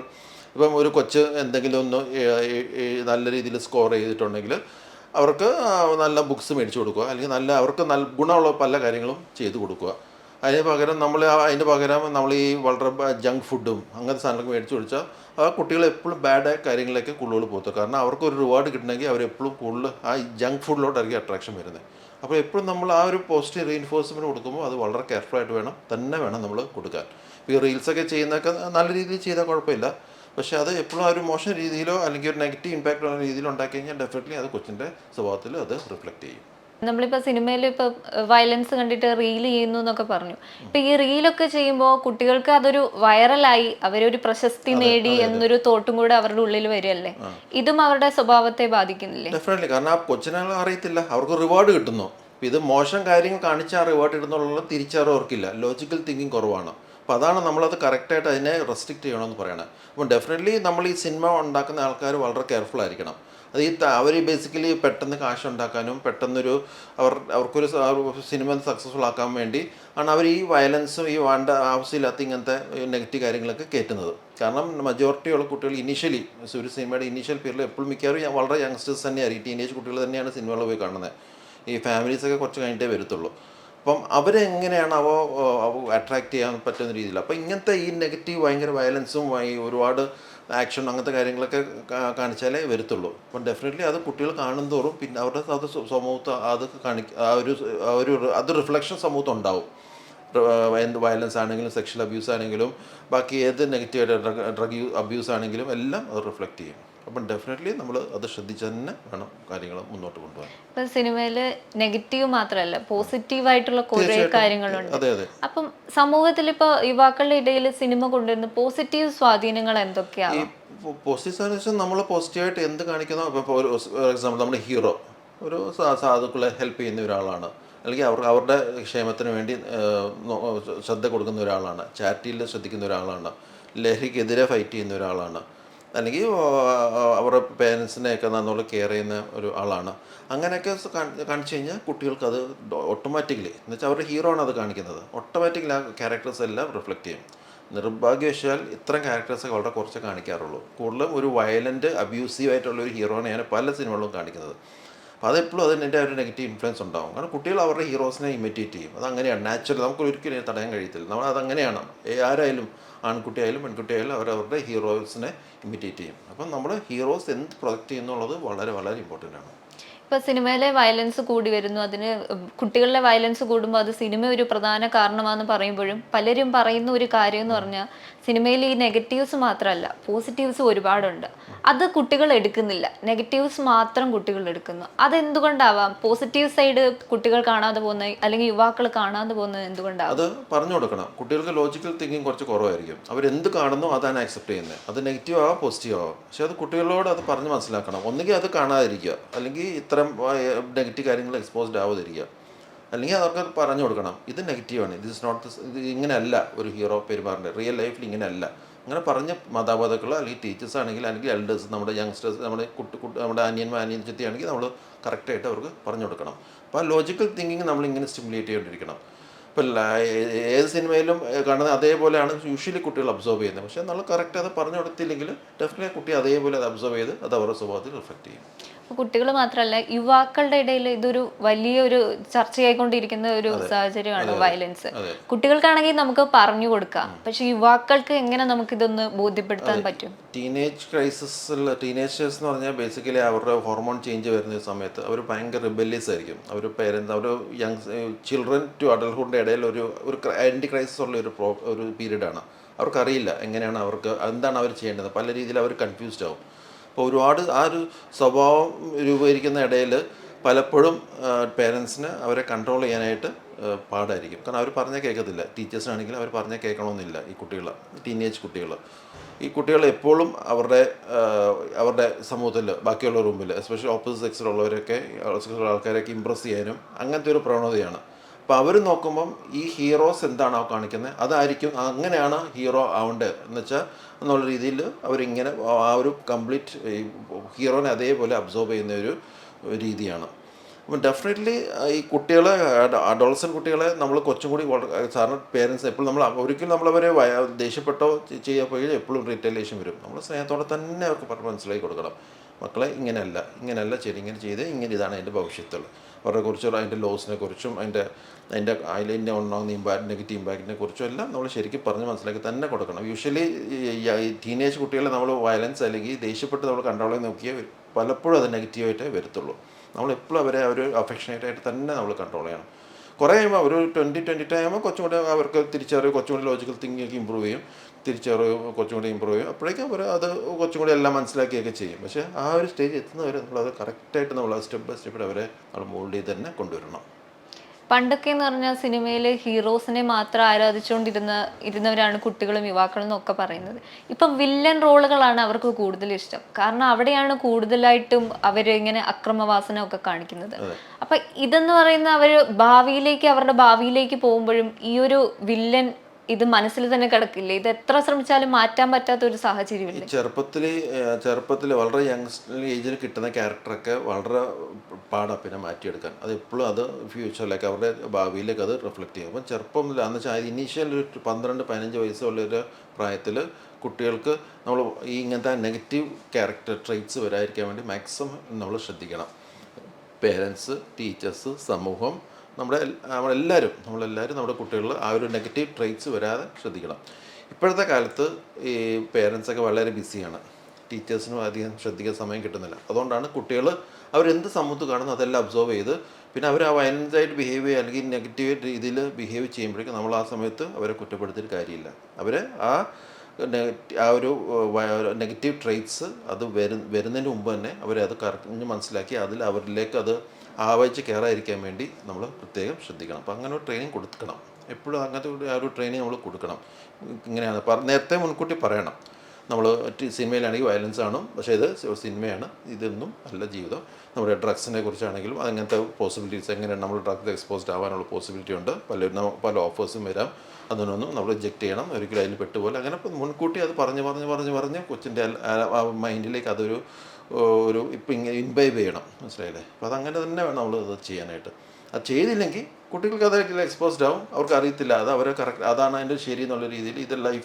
ഇപ്പം ഒരു കൊച്ച് എന്തെങ്കിലും ഒന്ന് നല്ല രീതിയിൽ സ്കോർ ചെയ്തിട്ടുണ്ടെങ്കിൽ അവർക്ക് നല്ല ബുക്സ് മേടിച്ച് കൊടുക്കുക, അല്ലെങ്കിൽ അവർക്ക് നല്ല ഗുണമുള്ള പല കാര്യങ്ങളും ചെയ്ത് കൊടുക്കുക. അതിന് പകരം നമ്മൾ ഈ വളരെ ജങ്ക് ഫുഡും അങ്ങനത്തെ സാധനങ്ങളൊക്കെ മേടിച്ച് കൊടുത്താൽ ആ കുട്ടികൾ എപ്പോഴും ബാഡ് കാര്യങ്ങളിലേക്ക് കൂടുതൽ പോകത്തുള്ളൂ. കാരണം അവർക്കൊരു റിവാർഡ് കിട്ടണമെങ്കിൽ അവരെപ്പോഴും കൂടുതൽ ആ ജങ്ക് ഫുഡിലോട്ടായിരിക്കും അട്രാക്ഷൻ വരുന്നത്. അപ്പോൾ എപ്പോഴും നമ്മൾ ആ ഒരു പോസിറ്റീവ് റീഇൻഫോഴ്സ്മെൻറ്റ് കൊടുക്കുമ്പോൾ അത് വളരെ കെയർഫുള്ളായിട്ട് വേണം നമ്മൾ കൊടുക്കാൻ. ഈ റീൽസൊക്കെ ചെയ്യുന്നതൊക്കെ നല്ല രീതിയിൽ ചെയ്താൽ കുഴപ്പമില്ല. പക്ഷേ അത് എപ്പോഴും ഒരു മോശം രീതിയിലോ അല്ലെങ്കിൽ ഒരു നെഗറ്റീവ് ഇമ്പാക്റ്റ് ഉള്ള രീതിയിൽ ഉണ്ടാക്കി കഴിഞ്ഞാൽ ഡെഫിനറ്റ്ലി അത് കൊച്ചിൻ്റെ സ്വഭാവത്തിൽ അത് റിഫ്ലക്റ്റ് ചെയ്യും. നമ്മളിപ്പോൾ സിനിമയിൽ ഇപ്പോൾ വയലൻസ് കണ്ടിട്ട് റീൽ ചെയ്യുന്നു എന്നൊക്കെ പറഞ്ഞു. ഇപ്പൊ ഈ റീലൊക്കെ ചെയ്യുമ്പോൾ കുട്ടികൾക്ക് അതൊരു വൈറലായി അവരൊരു പ്രശസ്തി നേടി എന്നൊരു തോട്ടും കൂടെ അവരുടെ ഉള്ളിൽ വരികയല്ലേ? ഇതും അവരുടെ സ്വഭാവത്തെ ബാധിക്കുന്നില്ലേ? ഡെഫിനറ്റ്ലി. കാരണം ആ കൊച്ചിനെ അറിയത്തില്ല, അവർക്ക് റിവാർഡ് കിട്ടുന്നു. അപ്പോൾ ഇത് മോശം കാര്യങ്ങൾ കാണിച്ച് ആ റിവാർഡ് കിട്ടുന്നുള്ള തിരിച്ചറിവ് അവർക്കില്ല. ലോജിക്കൽ തിങ്കിങ് കുറവാണ്. അപ്പോൾ അതാണ് നമ്മളത് കറക്റ്റായിട്ട് അതിനെ റെസ്ട്രിക്റ്റ് ചെയ്യണമെന്ന് പറയണത്. അപ്പോൾ ഡെഫിനറ്റ്ലി നമ്മൾ ഈ സിനിമ ഉണ്ടാക്കുന്ന ആൾക്കാർ വളരെ കെയർഫുൾ ആയിരിക്കണം. അത് അവർ ബേസിക്കലി പെട്ടെന്ന് കാശ് ഉണ്ടാക്കാനും പെട്ടെന്നൊരു അവർക്കൊരു സിനിമ സക്സസ്ഫുൾ ആക്കാൻ വേണ്ടി ആണ് അവർ ഈ വയലൻസും ഈ വേണ്ട ആവശ്യമില്ലാത്ത ഇങ്ങനത്തെ നെഗറ്റീവ് കാര്യങ്ങളൊക്കെ കയറ്റുന്നത്. കാരണം മജോറിറ്റിയുള്ള കുട്ടികൾ ഇനീഷ്യലി ഒരു സിനിമയുടെ ഇനീഷ്യൽ പീരിയഡിൽ എപ്പോഴും മിക്കവാറും വളരെ യങ്സ്റ്റേഴ്സ് തന്നെയായിരിക്കും, ടീനേജ് കുട്ടികൾ തന്നെയാണ് സിനിമകൾ പോയി കാണുന്നത്. ഈ ഫാമിലീസൊക്കെ കുറച്ച് കഴിഞ്ഞിട്ടേ വരത്തുള്ളൂ. അപ്പം അവരെങ്ങനെയാണ് അട്രാക്റ്റ് ചെയ്യാൻ പറ്റുന്ന രീതിയിൽ. അപ്പോൾ ഇങ്ങനത്തെ ഈ നെഗറ്റീവ് ഭയങ്കര വയലൻസും ഈ ഒരുപാട് ആക്ഷൻ അങ്ങനത്തെ കാര്യങ്ങളൊക്കെ കാണിച്ചാലേ വരത്തുള്ളൂ. അപ്പം ഡെഫിനറ്റ്ലി അത് കുട്ടികൾ കാണുന്തോറും പിന്നെ അവരുടെ അത് സമൂഹത്ത് അത് ഒരു അത് റിഫ്ലക്ഷൻ സമൂഹത്ത് ഉണ്ടാവും. എന്ത് വയലൻസ് ആണെങ്കിലും സെക്ഷൽ അബ്യൂസ് ആണെങ്കിലും ബാക്കി ഏത് നെഗറ്റീവായിട്ട് ഡ്രഗ് അബ്യൂസ് ആണെങ്കിലും എല്ലാം അത് റിഫ്ലക്റ്റ് ചെയ്യും. അപ്പം ഡെഫിനറ്റ്ലി നമ്മൾ അത് ശ്രദ്ധിച്ച് തന്നെ വേണം കാര്യങ്ങൾ മുന്നോട്ട് കൊണ്ടുപോകാൻ. ഇപ്പം സിനിമയിൽ നെഗറ്റീവ് മാത്രമല്ല പോസിറ്റീവായിട്ടുള്ള കുറേ കാര്യങ്ങളുണ്ട്. അതെ അതെ. അപ്പം സമൂഹത്തിൽ ഇപ്പോൾ യുവാക്കളുടെ ഇടയിൽ സിനിമ കൊണ്ടുവരുന്ന പോസിറ്റീവ് സ്വാധീനങ്ങൾ എന്തൊക്കെയാണ്? ഈ പോസിറ്റീവ് സാധനം നമ്മൾ പോസിറ്റീവായിട്ട് എന്ത് കാണിക്കുന്നോ, ഇപ്പോൾ ഫോർ എക്സാമ്പിൾ നമ്മുടെ ഹീറോ ഒരു സാധുക്കളെ ഹെൽപ്പ് ചെയ്യുന്ന ഒരാളാണ്, അല്ലെങ്കിൽ അവരുടെ ക്ഷേമത്തിന് വേണ്ടി ശ്രദ്ധ കൊടുക്കുന്ന ഒരാളാണ്, ചാരിറ്റിയിൽ ശ്രദ്ധിക്കുന്ന ഒരാളാണ്, ലഹരിക്കെതിരെ ഫൈറ്റ് ചെയ്യുന്ന ഒരാളാണ്, അല്ലെങ്കിൽ അവരുടെ പേരൻസിനെയൊക്കെ നന്നോളം കെയർ ചെയ്യുന്ന ഒരു ആളാണ്. അങ്ങനെയൊക്കെ കാണിച്ചു കഴിഞ്ഞാൽ കുട്ടികൾക്ക് അത് ഓട്ടോമാറ്റിക്കലി എന്ന് വെച്ചാൽ അവരുടെ ഹീറോ ആണ് അത് കാണിക്കുന്നത്, ഓട്ടോമാറ്റിക്കലി ആ ക്യാരക്ടേഴ്സ് എല്ലാം റിഫ്ലക്റ്റ് ചെയ്യും. നിർഭാഗ്യവശാൽ ഇത്തരം ക്യാരക്ടേഴ്സൊക്കെ വളരെ കുറച്ച് കാണിക്കാറുള്ളൂ. കൂടുതലും ഒരു വയലൻറ്റ് അബ്യൂസീവായിട്ടുള്ള ഒരു ഹീറോനെയാണ് പല സിനിമകളിലും കാണിക്കുന്നത്. അപ്പോൾ അതെപ്പോഴും അതിൻ്റെ ഒരു നെഗറ്റീവ് ഇൻഫ്ലുവൻസ് ഉണ്ടാകും. കാരണം കുട്ടികൾ അവരുടെ ഹീറോസിനെ ഇമിറ്റേറ്റ് ചെയ്യും. അതങ്ങനെയാണ് നാച്ചുറൽ, നമുക്ക് ഒരിക്കലും തടയാൻ കഴിയത്തില്ല. നമ്മൾ അതങ്ങനെയാണ്, ആരായാലും ആൺകുട്ടിയായാലും പെൺകുട്ടിയായാലും അവരവരുടെ ഹീറോസിനെ ഇമിറ്റേറ്റ് ചെയ്യും. അപ്പം നമ്മൾ ഹീറോസ് എന്ത് പ്രൊജക്റ്റ് ചെയ്യുന്നുള്ളത് വളരെ വളരെ ഇമ്പോർട്ടൻ്റ് ആണ്. ഇപ്പോൾ സിനിമയിലെ വയലൻസ് കൂടി വരുന്നു, അതിന് കുട്ടികളിലെ വയലൻസ് കൂടുമ്പോൾ അത് സിനിമ ഒരു പ്രധാന കാരണമാണെന്ന് പറയുമ്പോഴും പലരും പറയുന്ന ഒരു കാര്യം എന്ന് പറഞ്ഞാൽ സിനിമയിൽ ഈ നെഗറ്റീവ്സ് മാത്രമല്ല പോസിറ്റീവ്സ് ഒരുപാടുണ്ട്, അത് കുട്ടികൾ എടുക്കുന്നില്ല, നെഗറ്റീവ്സ് മാത്രം കുട്ടികൾ എടുക്കുന്നു. അതെന്തുകൊണ്ടാവാം? പോസിറ്റീവ് സൈഡ് കുട്ടികൾ കാണാതെ പോകുന്നത് അല്ലെങ്കിൽ യുവാക്കൾ കാണാതെ പോകുന്നത് എന്തുകൊണ്ടാവും? അത് പറഞ്ഞു കൊടുക്കണം. കുട്ടികൾക്ക് ലോജിക്കൽ തിങ്കിങ് കുറച്ച് കുറവായിരിക്കും. അവരെന്ത് കാണുന്നു അതാണ് ആക്സെപ്റ്റ് ചെയ്യുന്നത്. അത് നെഗറ്റീവ് ആവാം പോസിറ്റീവ് ആവാം. പക്ഷെ അത് കുട്ടികളോട് അത് പറഞ്ഞ് മനസ്സിലാക്കണം. ഒന്നുകിൽ അത് കാണാതിരിക്കുക, അല്ലെങ്കിൽ ഇത്തരം നെഗറ്റീവ് കാര്യങ്ങൾ എക്സ്പോസ്ഡ് ആവാതിരിക്കുക, അല്ലെങ്കിൽ അവർക്ക് പറഞ്ഞു കൊടുക്കണം ഇത് നെഗറ്റീവാണ്, ദിസ് ഇസ് നോട്ട് ദിസ്, ഇത് ഇങ്ങനെയല്ല ഒരു ഹീറോ പെരുമാറേണ്ടത്, റിയൽ ലൈഫിൽ ഇങ്ങനെയല്ല. അങ്ങനെ പറഞ്ഞ മാതാപിതാക്കൾ അല്ലെങ്കിൽ ടീച്ചേഴ്സ് ആണെങ്കിൽ അല്ലെങ്കിൽ എൽഡേഴ്സ്, നമ്മുടെ യങ്സ്റ്റേഴ്സ്, നമ്മുടെ നമ്മുടെ അനിയത്തി ആണെങ്കിൽ നമ്മൾ കറക്റ്റായിട്ട് അവർക്ക് പറഞ്ഞു കൊടുക്കണം. അപ്പോൾ ആ ലോജിക്കൽ തിങ്കിങ് നമ്മളിങ്ങനെ സ്റ്റിമുലേറ്റ് ചെയ്തുകൊണ്ടിരിക്കണം. ഇപ്പോൾ ഏത് സിനിമയിലും കാണുന്നത് അതേപോലെയാണ് യൂഷ്വലി കുട്ടികൾ അബ്സോർവ് ചെയ്യുന്നത്. പക്ഷേ നമ്മൾ കറക്റ്റ് അത് പറഞ്ഞു കൊടുത്തില്ലെങ്കിൽ ഡെഫിനറ്റ്ലി കുട്ടി അതേപോലെ അത് അബ്സോർവ് ചെയ്ത് അത് അവരുടെ സ്വഭാവത്തിൽ റിഫ്ലക്റ്റ് ചെയ്യും. അപ്പോൾ കുട്ടികൾ മാത്രമല്ല യുവാക്കളുടെ ഇടയിൽ ഇതൊരു വലിയൊരു ചർച്ചയായിക്കൊണ്ടിരിക്കുന്ന ഒരു സാഹചര്യമാണ് വയലൻസ്. കുട്ടികൾക്കാണെങ്കിൽ നമുക്ക് പറഞ്ഞു കൊടുക്കാം, പക്ഷെ യുവാക്കൾക്ക് എങ്ങനെ നമുക്കിതൊന്ന് ബോധ്യപ്പെടുത്താൻ പറ്റും? ടീനേജ് ക്രൈസിസിൽ ടീനേജേഴ്സ് എന്ന് പറഞ്ഞാൽ ബേസിക്കലി അവരുടെ ഹോർമോൺ ചേഞ്ച് വരുന്ന സമയത്ത് അവർ ഭയങ്കര റിബല്യസ് ആയിരിക്കും. അവർ പേരൻസ്, അവർ ചിൽഡ്രൻ ടു അഡൽഹുഡിൻ്റെ ഇടയിൽ ഒരു ഐഡൻറ്റി ക്രൈസിസ് ഉള്ള ഒരു പീരീഡാണ്. അവർക്കറിയില്ല എങ്ങനെയാണ് എന്താണ് അവർ ചെയ്യേണ്ടത്. പല രീതിയിൽ അവർ കൺഫ്യൂസ്ഡ് ആവും. അപ്പോൾ ഒരുപാട് ആ ഒരു സ്വഭാവം രൂപീകരിക്കുന്ന ഇടയിൽ പലപ്പോഴും പേരൻസിന് അവരെ കൺട്രോൾ ചെയ്യാനായിട്ട് പാടായിരിക്കും. കാരണം അവർ പറഞ്ഞാൽ കേൾക്കത്തില്ല. ടീച്ചേഴ്സിനാണെങ്കിലും അവർ പറഞ്ഞാൽ കേൾക്കണമെന്നില്ല. ഈ ടീനേജ് കുട്ടികൾ എപ്പോഴും അവരുടെ സമൂഹത്തിൽ ബാക്കിയുള്ള റൂമിൽ എസ്പെഷ്യലി ഓപ്പോസിറ്റ് സെക്സിലുള്ളവരൊക്കെ ആൾക്കാരെയൊക്കെ ഇമ്പ്രസ് ചെയ്യാനും അങ്ങനത്തെ ഒരു പ്രവണതയാണ്. അപ്പോൾ അവർ നോക്കുമ്പം ഈ ഹീറോസ് എന്താണോ കാണിക്കുന്നത് അതായിരിക്കും, അങ്ങനെയാണ് ഹീറോ ആവേണ്ടത് എന്ന് വെച്ചാൽ എന്നുള്ള രീതിയിൽ അവരിങ്ങനെ ആ ഒരു കംപ്ലീറ്റ് ഹീറോനെ അതേപോലെ അബ്സോർബ് ചെയ്യുന്ന ഒരു രീതിയാണ്. അപ്പം ഡെഫിനറ്റ്ലി ഈ കുട്ടികളെ, അഡോളസൻ്റ് കുട്ടികളെ നമ്മൾ കുറച്ചും കൂടി സാധാരണ പേരൻസ് എപ്പോഴും ഒരിക്കലും നമ്മളവരെ ദേഷ്യപ്പെട്ടോ ചെയ്യാൻ പോയി എപ്പോഴും റിറ്റേലിയേഷൻ വരും. നമ്മൾ സ്നേഹത്തോടെ തന്നെ അവർക്ക് പറഞ്ഞ് മനസ്സിലാക്കി കൊടുക്കണം, മക്കളെ ഇങ്ങനെയല്ല ശരി, ഇങ്ങനെ ചെയ്ത് ഇതാണ് അതിൻ്റെ ഭവിഷ്യത്തുകൾ. അവരെ കുറിച്ചുള്ള അതിൻ്റെ ലോസിനെ കുറിച്ചും അതിൻ്റെ ഉണ്ടാകുന്ന നെഗറ്റീവ് ഇമ്പാക്റ്റിനെ കുറിച്ചും എല്ലാം നമ്മൾ ശരിക്കും പറഞ്ഞ് മനസ്സിലാക്കി തന്നെ കൊടുക്കണം. യൂഷ്വലി ഈ ടീനേജ് കുട്ടികളെ നമ്മൾ വയലൻസ് അല്ലെങ്കിൽ ദേഷ്യപ്പെട്ട് നമ്മൾ കൺട്രോൾ ചെയ്ത് നോക്കിയാൽ പലപ്പോഴും അത് നെഗറ്റീവായിട്ടേ വരത്തുള്ളൂ. നമ്മളെപ്പോഴും അവരെ ഒരു അഫെക്ഷനേറ്റായിട്ട് തന്നെ നമ്മൾ കൺട്രോൾ ചെയ്യണം. കുറേ കഴിയുമ്പോൾ ഒരു 20-22 ആകുമ്പോൾ കുറച്ചും കൂടെ അവർക്ക് തിരിച്ചറിവ്, കുറച്ചും കൂടി ലോജിക്കൽ തിങ്കിങ് ഒക്കെ ഇമ്പ്രൂവ് ചെയ്യും. തിരിച്ചറിവ് കുറച്ചും കൂടി ഇമ്പ്രൂവ് ചെയ്യും. അപ്പോഴേക്കും അവർ അത് കുറച്ചും കൂടി എല്ലാം മനസ്സിലാക്കിയൊക്കെ ചെയ്യും. പക്ഷേ ആ ഒരു സ്റ്റേജ് എത്തുന്നവരെ നമ്മളത് കറക്റ്റായിട്ട് നമ്മൾ സ്റ്റെപ്പ് ബൈ സ്റ്റെപ്പ് അവരെ നമ്മൾ മോൾഡ് ചെയ്ത് തന്നെ കൊണ്ടുവരണം. പണ്ടൊക്കെ എന്ന് പറഞ്ഞാൽ സിനിമയിൽ ഹീറോസിനെ മാത്രം ഇരുന്നവരാണ് കുട്ടികളും യുവാക്കളും എന്നൊക്കെ പറയുന്നത്. ഇപ്പം വില്ലൻ റോളുകളാണ് അവർക്ക് കൂടുതൽ ഇഷ്ടം. കാരണം അവിടെയാണ് കൂടുതലായിട്ടും അവർ ഇങ്ങനെ അക്രമവാസന ഒക്കെ കാണിക്കുന്നത്. അപ്പൊ ഇതെന്ന് പറയുന്ന അവരുടെ ഭാവിയിലേക്ക് പോകുമ്പോഴും ഈ ഒരു വില്ലൻ ഇത് മനസ്സിൽ തന്നെ കിടക്കില്ലേ? ഇത് എത്ര ശ്രമിച്ചാലും മാറ്റാൻ പറ്റാത്ത ഒരു സാഹചര്യമില്ല. ചെറുപ്പത്തിൽ വളരെ യങ് ഏജിൽ കിട്ടുന്ന ക്യാരക്ടറൊക്കെ വളരെ പാടാണ് പിന്നെ മാറ്റിയെടുക്കാൻ. അത് എപ്പോഴും അത് ഫ്യൂച്ചറിലേക്ക് അവരുടെ ഭാവിയിലേക്ക് അത് റിഫ്ലക്റ്റ് ചെയ്യും. അപ്പം ചെറുപ്പം മുതൽ എന്ന് വെച്ചാൽ ഇനീഷ്യൽ ഒരു 12-15 വയസ്സുള്ളൊരു പ്രായത്തിൽ കുട്ടികൾക്ക് നമ്മൾ ഈ ഇങ്ങനത്തെ നെഗറ്റീവ് ക്യാരക്ടർ ട്രെയ്റ്റ്സ് വരാതിരിക്കാൻ വേണ്ടി മാക്സിമം നമ്മൾ ശ്രദ്ധിക്കണം. പേരൻസ്, ടീച്ചേഴ്സ്, സമൂഹം, നമ്മളെല്ലാവരും നമ്മുടെ കുട്ടികളിൽ ആ ഒരു നെഗറ്റീവ് ട്രെയ്റ്റ്സ് വരാതെ ശ്രദ്ധിക്കണം. ഇപ്പോഴത്തെ കാലത്ത് ഈ പേരൻസൊക്കെ വളരെ ബിസിയാണ്. ടീച്ചേഴ്സിനും അധികം ശ്രദ്ധിക്കാൻ സമയം കിട്ടുന്നില്ല. അതുകൊണ്ടാണ് കുട്ടികൾ അവരെന്ത് സമൂഹത്ത് കാണുന്നു അതെല്ലാം അബ്സോർവ് ചെയ്ത് പിന്നെ അവർ ആ വയലൻസായിട്ട് ബിഹേവ് ചെയ്യുക അല്ലെങ്കിൽ നെഗറ്റീവ് രീതിയിൽ ബിഹേവ് ചെയ്യുമ്പോഴേക്കും നമ്മൾ ആ സമയത്ത് അവരെ കുറ്റപ്പെടുത്തിയിട്ട് കാര്യമില്ല. അവരെ ആ ഒരു നെഗറ്റീവ് ട്രെയ്റ്റ്സ് അത് വരുന്നതിന് മുമ്പ് തന്നെ അവരെ അത് കറക്റ്റ് മനസ്സിലാക്കി അവരിലേക്ക് അത് ആവാഹിച്ച് കയറാതിരിക്കാൻ വേണ്ടി നമ്മൾ പ്രത്യേകം ശ്രദ്ധിക്കണം. അപ്പോൾ അങ്ങനെ ഒരു ട്രെയിനിങ് കൊടുക്കണം. എപ്പോഴും അങ്ങനത്തെ ആ ഒരു ട്രെയിനിങ് നമ്മൾ കൊടുക്കണം. ഇങ്ങനെയാണ് നേരത്തെ മുൻകൂട്ടി പറയണം. നമ്മൾ സിനിമയിലാണെങ്കിൽ വയലൻസ് ആണ്, പക്ഷേ ഇത് സിനിമയാണ്, ഇതൊന്നും അല്ല ജീവിതം. നമ്മുടെ ഡ്രഗ്സിനെ കുറിച്ചാണെങ്കിലും അങ്ങനത്തെ പോസിബിലിറ്റീസ് എങ്ങനെയാണ് നമ്മൾ ഡ്രഗ്സ് എക്സ്പോസ്ഡ് ആവാനുള്ള പോസിബിലിറ്റി ഉണ്ട്. പല ഓഫേഴ്സും വരാം. അതിനൊന്നും നമ്മൾ റിജക്റ്റ് ചെയ്യണം. ഒരിക്കലും അതിൽ പെട്ടുപോലെ അങ്ങനെ മുൻകൂട്ടി അത് പറഞ്ഞ് കൊച്ചിൻ്റെ മൈൻഡിലേക്ക് അതൊരു ഇപ്പം ഇങ്ങനെ ഇൻവൈബ് ചെയ്യണം. മനസ്സിലായില്ലേ? അപ്പോൾ അതങ്ങനെ തന്നെ വേണം നമ്മൾ അത് ചെയ്യാനായിട്ട്. അത് ചെയ്തില്ലെങ്കിൽ കുട്ടികൾക്ക് അതായിട്ട് എക്സ്പോസ്ഡ് ആവും. അവർക്ക് അറിയത്തില്ല, അത് അവരെ കറക്റ്റ് അതാണ് അതിൻ്റെ ശരി എന്നുള്ള രീതിയിൽ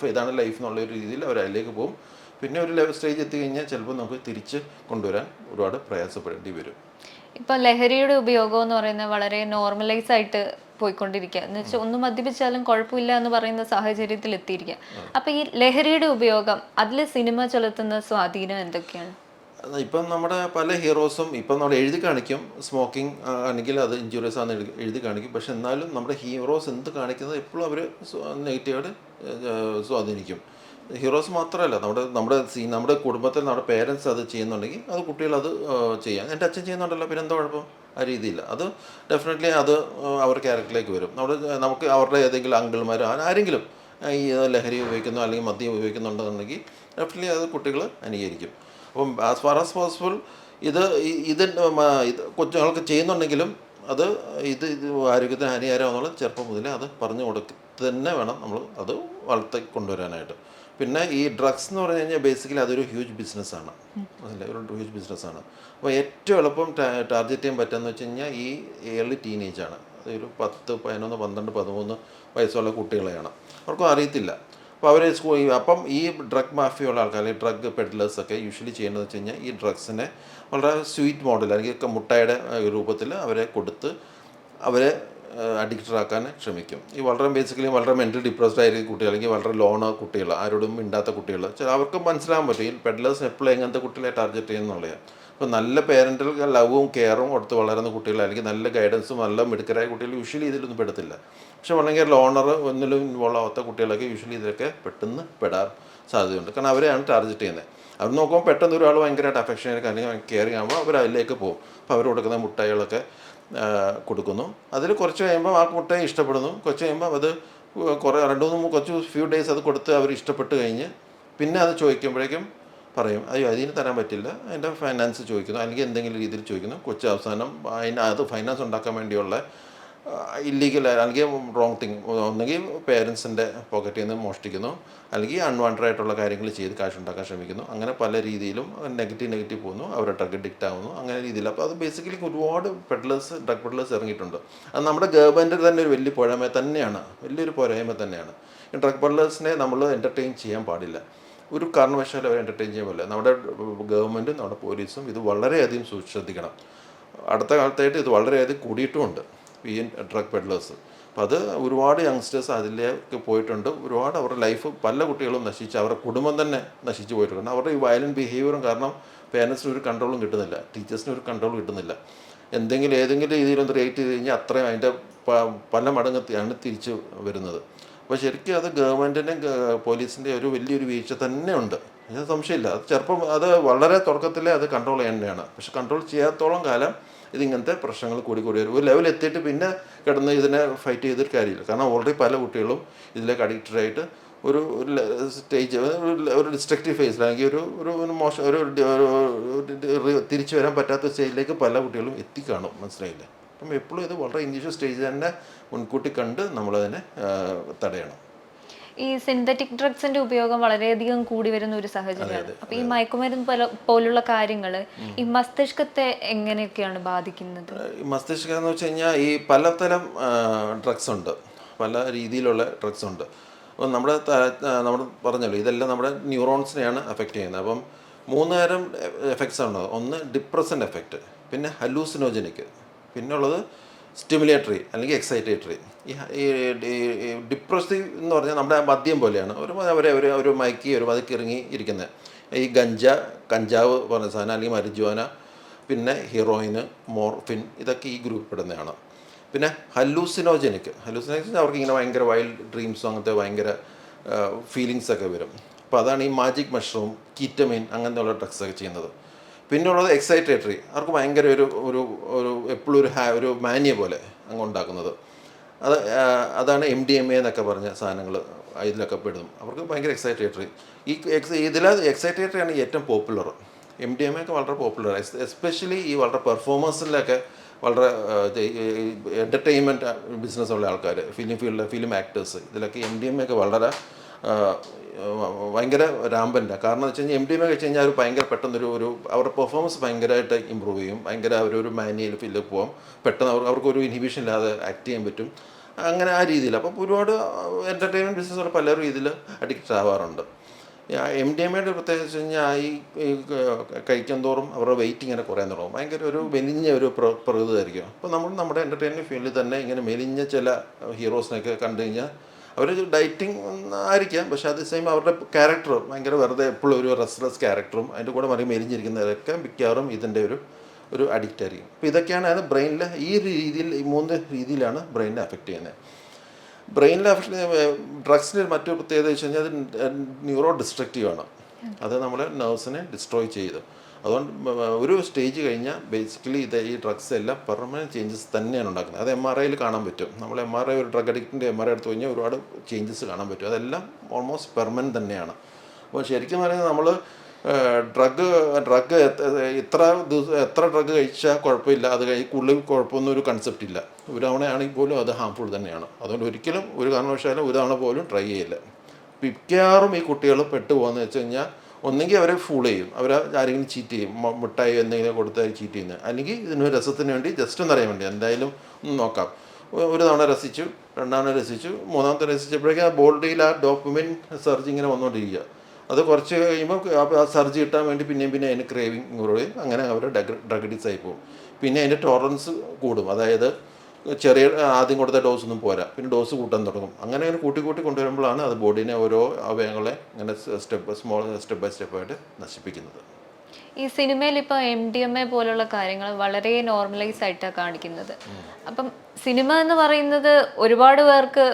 ഇതാണ് ലൈഫ് എന്നുള്ള ഒരു രീതിയിൽ അവർ അതിലേക്ക് പോകും. പിന്നെ ഒരു സ്റ്റേജ് എത്തിക്കഴിഞ്ഞാൽ ചിലപ്പോൾ നമുക്ക് തിരിച്ച് കൊണ്ടുവരാൻ ഒരുപാട് പ്രയാസപ്പെടേണ്ടി വരും. ഇപ്പം ലഹരിയുടെ ഉപയോഗം എന്ന് പറയുന്നത് വളരെ നോർമലൈസ് ആയിട്ട് പോയിക്കൊണ്ടിരിക്കുക എന്ന് വെച്ചാൽ ഒന്ന് മദ്യപിച്ചാലും കുഴപ്പമില്ല എന്ന് പറയുന്ന സാഹചര്യത്തിൽ എത്തിയിരിക്കുക. അപ്പം ഈ ലഹരിയുടെ ഉപയോഗം അതിൽ സിനിമ ചെലുത്തുന്ന സ്വാധീനം എന്തൊക്കെയാണ്? ഇപ്പം നമ്മുടെ പല ഹീറോസും ഇപ്പം നമ്മൾ എഴുതി കാണിക്കും സ്മോക്കിംഗ് ആണെങ്കിൽ അത് ഇഞ്ചുറീസ് ആണെന്ന് എഴുതി കാണിക്കും. പക്ഷെ എന്നാലും നമ്മുടെ ഹീറോസ് എന്ത് കാണിക്കുന്നത് എപ്പോഴും അവർ നെഗറ്റീവായിട്ട് സ്വാധീനിക്കും. ഹീറോസ് മാത്രമല്ല, നമ്മുടെ കുടുംബത്തിൽ നമ്മുടെ പേരൻസ് അത് ചെയ്യുന്നുണ്ടെങ്കിൽ അത് കുട്ടികളത് ചെയ്യാം. എൻ്റെ അച്ഛൻ ചെയ്യുന്നുണ്ടല്ലോ, പിന്നെ എന്താ കുഴപ്പം? ആ രീതിയില്ല. അത് ഡെഫിനറ്റ്ലി അത് അവരുടെ ക്യാരക്ടറിലേക്ക് വരും. നമുക്ക് അവരുടെ ഏതെങ്കിലും അങ്കിൾമാരോ ആരെങ്കിലും ഈ ലഹരി ഉപയോഗിക്കുന്നോ അല്ലെങ്കിൽ മദ്യം ഉപയോഗിക്കുന്നുണ്ടെന്നുണ്ടെങ്കിൽ ഡെഫിനറ്റ്ലി അത് കുട്ടികൾ അനുകരിക്കും. അപ്പം ആസ് ഫാർ ആസ് പോസിബിൾ ഇത് കൊച്ചുങ്ങൾക്ക് ചെയ്യുന്നുണ്ടെങ്കിലും അത് ആരോഗ്യത്തിന് ഹാനികരമാണെന്നുള്ള ചെറുപ്പം മുതലേ അത് പറഞ്ഞു കൊടുത്ത് തന്നെ വേണം നമ്മൾ അത് വളർത്തി കൊണ്ടുവരാനായിട്ട്. പിന്നെ ഈ ഡ്രഗ്സ് എന്ന് പറഞ്ഞു കഴിഞ്ഞാൽ ബേസിക്കലി അതൊരു ഹ്യൂജ് ബിസിനസ്സാണ്. അതല്ലേ, ഒരു ഹ്യൂജ് ബിസിനസ്സാണ്. അപ്പോൾ ഏറ്റവും എളുപ്പം ടാർഗറ്റ് ചെയ്യാൻ പറ്റുകയെന്ന് വെച്ച് കഴിഞ്ഞാൽ ഈ ഏർലി ടീനേജാണ്. അതൊരു 10, 11, 12, 13 വയസ്സുള്ള കുട്ടികളെയാണ്. അവർക്കും അറിയത്തില്ല. അപ്പോൾ അവർ അപ്പം ഈ ഡ്രഗ് മാഫിയുള്ള ആൾക്കാർ, അല്ലെങ്കിൽ ഡ്രഗ് പെഡ്ലേഴ്സൊക്കെ യൂഷ്വലി ചെയ്യേണ്ടതെന്ന് വെച്ച് കഴിഞ്ഞാൽ ഈ ഡ്രഗ്സിനെ വളരെ സ്വീറ്റ് മോഡൽ അല്ലെങ്കിൽ മുട്ടായുടെ രൂപത്തിൽ അവരെ കൊടുത്ത് അവരെ അഡിക്റ്റഡ് ആക്കാൻ ശ്രമിക്കും. ഈ വളരെ മെൻ്റൽ ഡിപ്രസ്ഡ് ആയിരിക്കും കുട്ടികൾ, അല്ലെങ്കിൽ വളരെ ലോണോ കുട്ടികൾ, ആരോടും മിണ്ടാത്ത കുട്ടികൾ, അവർക്ക് മനസ്സിലാകാൻ പറ്റും ഈ പെഡ്ലേഴ്സ് എപ്പോഴും എങ്ങനത്തെ കുട്ടികളെ ടാർഗറ്റ് ചെയ്യുന്നുള്ളതാണ്. അപ്പോൾ നല്ല പേരൻ്റൽ ലവും കെയറും കൊടുത്ത് വളരുന്ന കുട്ടികൾ, അല്ലെങ്കിൽ നല്ല ഗൈഡൻസും നല്ല മിടുക്കരായ കുട്ടികൾ യൂഷ്വലി ഇതിലൊന്നും പെടത്തില്ല. പക്ഷെ വളരെ ലോണർ ഒന്നിലും ഇൻവോൾവ് ആവാത്ത കുട്ടികളൊക്കെ യൂഷ്വലി ഇതിലൊക്കെ പെട്ടെന്ന് പെടാൻ സാധ്യതയുണ്ട്. കാരണം അവരെയാണ് ടാർഗറ്റ് ചെയ്യുന്നത്. അവർ നോക്കുമ്പോൾ പെട്ടെന്ന് ഒരാൾ ഭയങ്കരമായിട്ട് അഫെക്ഷനൊക്കെ അല്ലെങ്കിൽ കെയറിങ് ആകുമ്പോൾ അവർ അതിലേക്ക് പോകും. അപ്പോൾ അവർ കൊടുക്കുന്ന മുട്ടായികളൊക്കെ കൊടുക്കുന്നു. അതിൽ കുറച്ച് കഴിയുമ്പോൾ ആ മുട്ടായി ഇഷ്ടപ്പെടുന്നു. കുറച്ച് കഴിയുമ്പോൾ അത് കുറച്ച് ഫ്യൂ ഡേയ്സ് അത് കൊടുത്ത് അവർ ഇഷ്ടപ്പെട്ട് കഴിഞ്ഞ് പിന്നെ അത് ചോദിക്കുമ്പോഴേക്കും പറയും അയ്യോ അതിന് തരാൻ പറ്റില്ല, അതിൻ്റെ ഫൈനാൻസ് ചോദിക്കുന്നു, അല്ലെങ്കിൽ എന്തെങ്കിലും രീതിയിൽ ചോദിക്കുന്നു. കൊച്ചു അവസാനം അത് ഫൈനാൻസ് ഉണ്ടാക്കാൻ വേണ്ടിയുള്ള ഇല്ലീഗൽ അല്ലെങ്കിൽ റോങ് തിങ്, ഒന്നുകിൽ പേരൻസിൻ്റെ പോക്കറ്റിൽ നിന്ന് മോഷ്ടിക്കുന്നു, അല്ലെങ്കിൽ അൺവാണ്ടഡ് ആയിട്ടുള്ള കാര്യങ്ങൾ ചെയ്ത് കാശുണ്ടാക്കാൻ ശ്രമിക്കുന്നു. അങ്ങനെ പല രീതിയിലും നെഗറ്റീവ് പോകുന്നു. അവർ ഡ്രഗ് അഡിക്റ്റ് ആവുന്നു, അങ്ങനെ രീതിയിൽ. അപ്പോൾ അത് ബേസിക്കലി ഒരുപാട് ഡ്രഗ് പെഡ്ലേഴ്സ് ഇറങ്ങിയിട്ടുണ്ട്. അത് നമ്മുടെ ഗവൺമെൻറ് തന്നെ ഒരു വലിയൊരു പോരായ്മ തന്നെയാണ്. ഈ ഡ്രഗ് പെഡ്ലേഴ്സിനെ നമ്മൾ എൻ്റർടൈൻ ചെയ്യാൻ പാടില്ല. ഒരു കാരണവശാലും അവർ എൻ്റർടൈൻ ചെയ്യാൻ പാടില്ല. നമ്മുടെ ഗവൺമെൻറ്റും നമ്മുടെ പോലീസും ഇത് വളരെയധികം ശ്രദ്ധിക്കണം. അടുത്ത കാലത്തായിട്ട് ഇത് വളരെയധികം കൂടിയിട്ടുമുണ്ട് ഈ ഡ്രഗ് പെഡ്ലേഴ്സ്. അപ്പോൾ അത് ഒരുപാട് യങ്സ്റ്റേഴ്സ് അതിലേക്ക് പോയിട്ടുണ്ട്. ഒരുപാട് അവരുടെ ലൈഫ് പല കുട്ടികളും നശിച്ച്, അവരുടെ കുടുംബം തന്നെ നശിച്ച് പോയിട്ടുണ്ട്. അവരുടെ ഈ വയലൻറ്റ് ബിഹേവിയറും കാരണം പേരൻസിന് ഒരു കൺട്രോളും കിട്ടുന്നില്ല, ടീച്ചേഴ്സിന് ഒരു കൺട്രോൾ കിട്ടുന്നില്ല. ഏതെങ്കിലും രീതിയിലൊന്ന് റിയേറ്റ് ചെയ്ത് കഴിഞ്ഞാൽ അത്രയും അതിൻ്റെ പല മടങ്ങ് ആണ് തിരിച്ച് വരുന്നത്. അപ്പോൾ ശരിക്കും അത് ഗവൺമെൻറ്റിൻ്റെയും പോലീസിൻ്റെ ഒരു വലിയൊരു വീഴ്ച തന്നെ ഉണ്ട്, അതിന് സംശയമില്ല. അത് ചെറുപ്പം അത് വളരെ തുടക്കത്തിലേ അത് കൺട്രോൾ ചെയ്യേണ്ടതാണ്. പക്ഷെ കൺട്രോൾ ചെയ്യാത്തോളം കാലം ഇതിങ്ങനത്തെ പ്രശ്നങ്ങൾ കൂടി കൂടി വരും. ഒരു ലെവൽ എത്തിയിട്ട് പിന്നെ കിടന്ന് ഇതിനെ ഫൈറ്റ് ചെയ്തിട്ട് കാര്യമില്ല. കാരണം ഓൾറെഡി പല കുട്ടികളും ഇതിലേക്ക് അഡിക്റ്റഡ് ആയിട്ട് ഒരു സ്റ്റേജ് ഒരു ഡിസ്ട്രക്റ്റീവ് ഫേസിൽ അല്ലെങ്കിൽ ഒരു മോശം തിരിച്ചു വരാൻ പറ്റാത്ത സ്റ്റേജിലേക്ക് പല കുട്ടികളും എത്തിക്കാണും, മനസ്സിലായില്ല. അപ്പം എപ്പോഴും ഇത് വളരെ ഇനീഷ്യൽ സ്റ്റേജ് തന്നെ മുൻകൂട്ടി കണ്ട് നമ്മളതിനെ തടയണം. ഈ സിന്തറ്റിക് ഡ്രഗ്സിന്റെ ഉപയോഗം വളരെയധികം കൂടി വരുന്ന ഒരു സാഹചര്യമാണ്. അപ്പൊ ഈ മയക്കുമരുന്ന് പോലുള്ള കാര്യങ്ങൾ ഈ മസ്തിഷ്കത്തെ എങ്ങനെയൊക്കെയാണ് ബാധിക്കുന്നത്? മസ്തിഷ്കം എന്ന് വെച്ച് കഴിഞ്ഞാൽ ഈ പലതരം ഡ്രഗ്സ് ഉണ്ട്, പല രീതിയിലുള്ള ഡ്രഗ്സ് ഉണ്ട്. അപ്പം നമ്മൾ പറഞ്ഞല്ലോ, ഇതെല്ലാം നമ്മുടെ ന്യൂറോൺസിനെയാണ് അഫക്റ്റ് ചെയ്യുന്നത്. അപ്പം 3 തരം എഫക്ട്സ് ആണ്. ഒന്ന് ഡിപ്രസൻ്റ് എഫക്റ്റ്, പിന്നെ ഹലൂസിനോജനിക്, പിന്നെ ഉള്ളത് സ്റ്റിമുലേറ്ററി അല്ലെങ്കിൽ എക്സൈറ്റേറ്ററി. ഈ ഡിപ്രസീവ് എന്ന് പറഞ്ഞാൽ നമ്മുടെ മദ്യം പോലെയാണ്, ഒരു മയക്കി ഒരു പതുക്കിറങ്ങി ഇരിക്കുന്നത്. ഈ കഞ്ചാവ് പറഞ്ഞ സാധനം അല്ലെങ്കിൽ മരിജുവാന, പിന്നെ ഹീറോയിന്, മോർഫിൻ, ഇതൊക്കെ ഈ ഗ്രൂപ്പ് പെടുന്നതാണ്. പിന്നെ ഹലൂസിനോജനിക് അവർക്ക് ഇങ്ങനെ ഭയങ്കര വൈൽഡ് ഡ്രീംസും അങ്ങനത്തെ ഭയങ്കര ഫീലിങ്സൊക്കെ വരും. അപ്പോൾ അതാണ് ഈ മാജിക് മഷ്റൂം, കീറ്റമിൻ അങ്ങനെയുള്ള ഡ്രഗ്സൊക്കെ ചെയ്യുന്നത്. പിന്നെ ഉള്ളത് എക്സൈറ്റേറ്ററി, അവർക്ക് ഭയങ്കര ഒരു എപ്പോഴും ഒരു മാനിയ പോലെ അങ്ങ് ഉണ്ടാക്കുന്നത്. അതാണ് MDMA എന്നൊക്കെ പറഞ്ഞ സാധനങ്ങൾ ഇതിലൊക്കെ പെടും. അവർക്ക് ഭയങ്കര എക്സൈറ്റേറ്ററി. എക്സൈറ്റേറ്ററിയാണ് ഏറ്റവും പോപ്പുലർ. MDMA ഒക്കെ വളരെ പോപ്പുലർ, എസ്പെഷ്യലി ഈ വളരെ പെർഫോമൻസിലൊക്കെ വളരെ എൻ്റർടൈൻമെൻറ്റ് ബിസിനസ്സുള്ള ആൾക്കാർ, ഫിലിം ആക്ടേഴ്സ്, ഇതിലൊക്കെ MDMA ഒക്കെ വളരെ ഭയങ്കര രാമ്പൻ്റെ. കാരണം എന്ന് വെച്ച് കഴിഞ്ഞാൽ MDMA കഴിച്ച് കഴിഞ്ഞാൽ അവർ ഭയങ്കര പെട്ടെന്നൊരു അവരുടെ പെർഫോമൻസ് ഭയങ്കരമായിട്ട് ഇമ്പ്രൂവ് ചെയ്യും, ഭയങ്കര ഒരു മാനിയയിൽ ഫീലിൽ പോകാം, പെട്ടെന്ന് അവർക്കൊരു ഇൻഹിബിഷൻ ഇല്ലാതെ ആക്ട് ചെയ്യാൻ പറ്റും. അങ്ങനെ ആ രീതിയിൽ അപ്പം ഒരുപാട് എൻ്റർടൈൻമെൻറ്റ് ബിസിനസ്സുകൾ പല രീതിയിൽ അഡിക്റ്റ് ആവാറുണ്ട്. MDMAയുടെ പ്രത്യേകത വെച്ച് കഴിഞ്ഞാൽ ഈ കഴിക്കും തോറും അവരുടെ വെയിറ്റ് ഇങ്ങനെ കുറയാൻ തുടങ്ങും, ഭയങ്കര ഒരു മെലിഞ്ഞ ഒരു പ്രകൃതമായിരിക്കും. അപ്പോൾ നമ്മുടെ എൻ്റർടൈൻമെൻറ്റ് ഫീൽഡിൽ തന്നെ ഇങ്ങനെ മെലിഞ്ഞ ചില ഹീറോസിനൊക്കെ കണ്ടു കഴിഞ്ഞാൽ അവർ ഡയറ്റിങ് ആയിരിക്കാം, പക്ഷേ അതേ സെയിം അവരുടെ ക്യാരക്ടർ ഭയങ്കര വെറുതെ എപ്പോഴും ഒരു റെസ്റ്റ്ലെസ് ക്യാരക്ടറും അതിൻ്റെ കൂടെ മെലിഞ്ഞിരിക്കുന്നതൊക്കെ മിക്കവാറും ഇതിൻ്റെ ഒരു അഡിക്റ്റ് ആയിരിക്കും. അപ്പോൾ ഇതൊക്കെയാണ് ബ്രെയിനിൽ ഈ രീതിയിൽ, ഈ 3 രീതിയിലാണ് ബ്രെയിനിനെ അഫക്റ്റ് ചെയ്യുന്നത്. ബ്രെയിനിൽ ഡ്രഗ്സിന് മറ്റൊരു പ്രത്യേകത വെച്ച് കഴിഞ്ഞാൽ അത് ന്യൂറോ ഡിസ്ട്രക്റ്റീവാണ്. അത് നമ്മളെ നെർവ്സിനെ ഡിസ്ട്രോയ് ചെയ്ത്, അതുകൊണ്ട് ഒരു സ്റ്റേജ് കഴിഞ്ഞാൽ ബേസിക്കലി ഈ ഡ്രഗ്സ് എല്ലാം പെർമനൻറ്റ് ചേഞ്ചസ് തന്നെയാണ് ഉണ്ടാക്കുന്നത്. അത് MRIയിൽ കാണാൻ പറ്റും. നമ്മൾ MRI ഒരു ഡ്രഗ് അഡിക്റ്റിൻ്റെ MRI എടുത്തു കഴിഞ്ഞാൽ ഒരുപാട് ചേഞ്ചസ് കാണാൻ പറ്റും. അതെല്ലാം ഓൾമോസ്റ്റ് പെർമനൻറ്റ് തന്നെയാണ്. അപ്പോൾ ശരിക്കും പറയുന്നത് നമ്മൾ ഡ്രഗ് എത്ര ഡ്രഗ് കഴിച്ചാൽ കുഴപ്പമില്ല, അത് കൂടുതൽ കുഴപ്പമൊന്നും ഒരു കൺസെപ്റ്റ് ഇല്ല. ഒരു തവണയാണെങ്കിൽ പോലും അത് ഹാംഫുൾ തന്നെയാണ്. അതുകൊണ്ട് ഒരിക്കലും ഒരു കാരണവശാലും ഒരു തവണ പോലും ട്രൈ ചെയ്യില്ല. മിക്കവാറും ഈ കുട്ടികൾ പെട്ടുപോകുന്നത് വെച്ച് കഴിഞ്ഞാൽ ഒന്നെങ്കിൽ അവരെ ഫൂൾ ചെയ്യും, അവർ ആരെങ്കിലും ചീറ്റ് ചെയ്യും, മിഠായി എന്തെങ്കിലും കൊടുത്ത് ചീറ്റ് ചെയ്യുന്നത്, അല്ലെങ്കിൽ ഇതിനൊരു രസത്തിന് വേണ്ടി ജസ്റ്റ് ഒന്ന് അറിയാൻ വേണ്ടി എന്തായാലും ഒന്ന് നോക്കാം. ഒരു തവണ രസിച്ചു, രണ്ടാമത് രസിച്ചു, മൂന്നാമത്തെ രസിച്ചപ്പോഴേക്കും ആ ബോഡിയിൽ ആ ഡോപ്പമിൻ സർജ് ഇങ്ങനെ വന്നുകൊണ്ടിരിക്കുക. അത് കുറച്ച് കഴിയുമ്പോൾ ആ സർജ് കിട്ടാൻ വേണ്ടി പിന്നെയും അതിന് ക്രേവിങ് കുറയും, അങ്ങനെ അവർ ഡ്രഗ് അഡിക്ട്സ് ആയി പോകും. പിന്നെ അതിൻ്റെ ടോളറൻസ് കൂടും, അതായത് ആദ്യം കൊടുത്ത ഡോസ് ഒന്നും പോരാ, പിന്നെ ഡോസ് കൂട്ടാൻ തുടങ്ങും. അങ്ങനെ കൂട്ടി കൊണ്ടുവരുമ്പോഴാണ് അത് ബോഡീനെ ഓരോ അവയവങ്ങളെ അങ്ങനെ സ്റ്റെപ്പ് ബൈ സ്റ്റെപ്പായിട്ട് നശിപ്പിക്കുന്നത്. ഈ സിനിമയിൽ ഇപ്പോൾ MDMA പോലുള്ള കാര്യങ്ങൾ വളരെ നോർമലൈസ് ആയിട്ടാണ് കാണിക്കുന്നത്. അപ്പം സിനിമ എന്ന് പറയുന്നത് ഒരുപാട് പേർക്ക്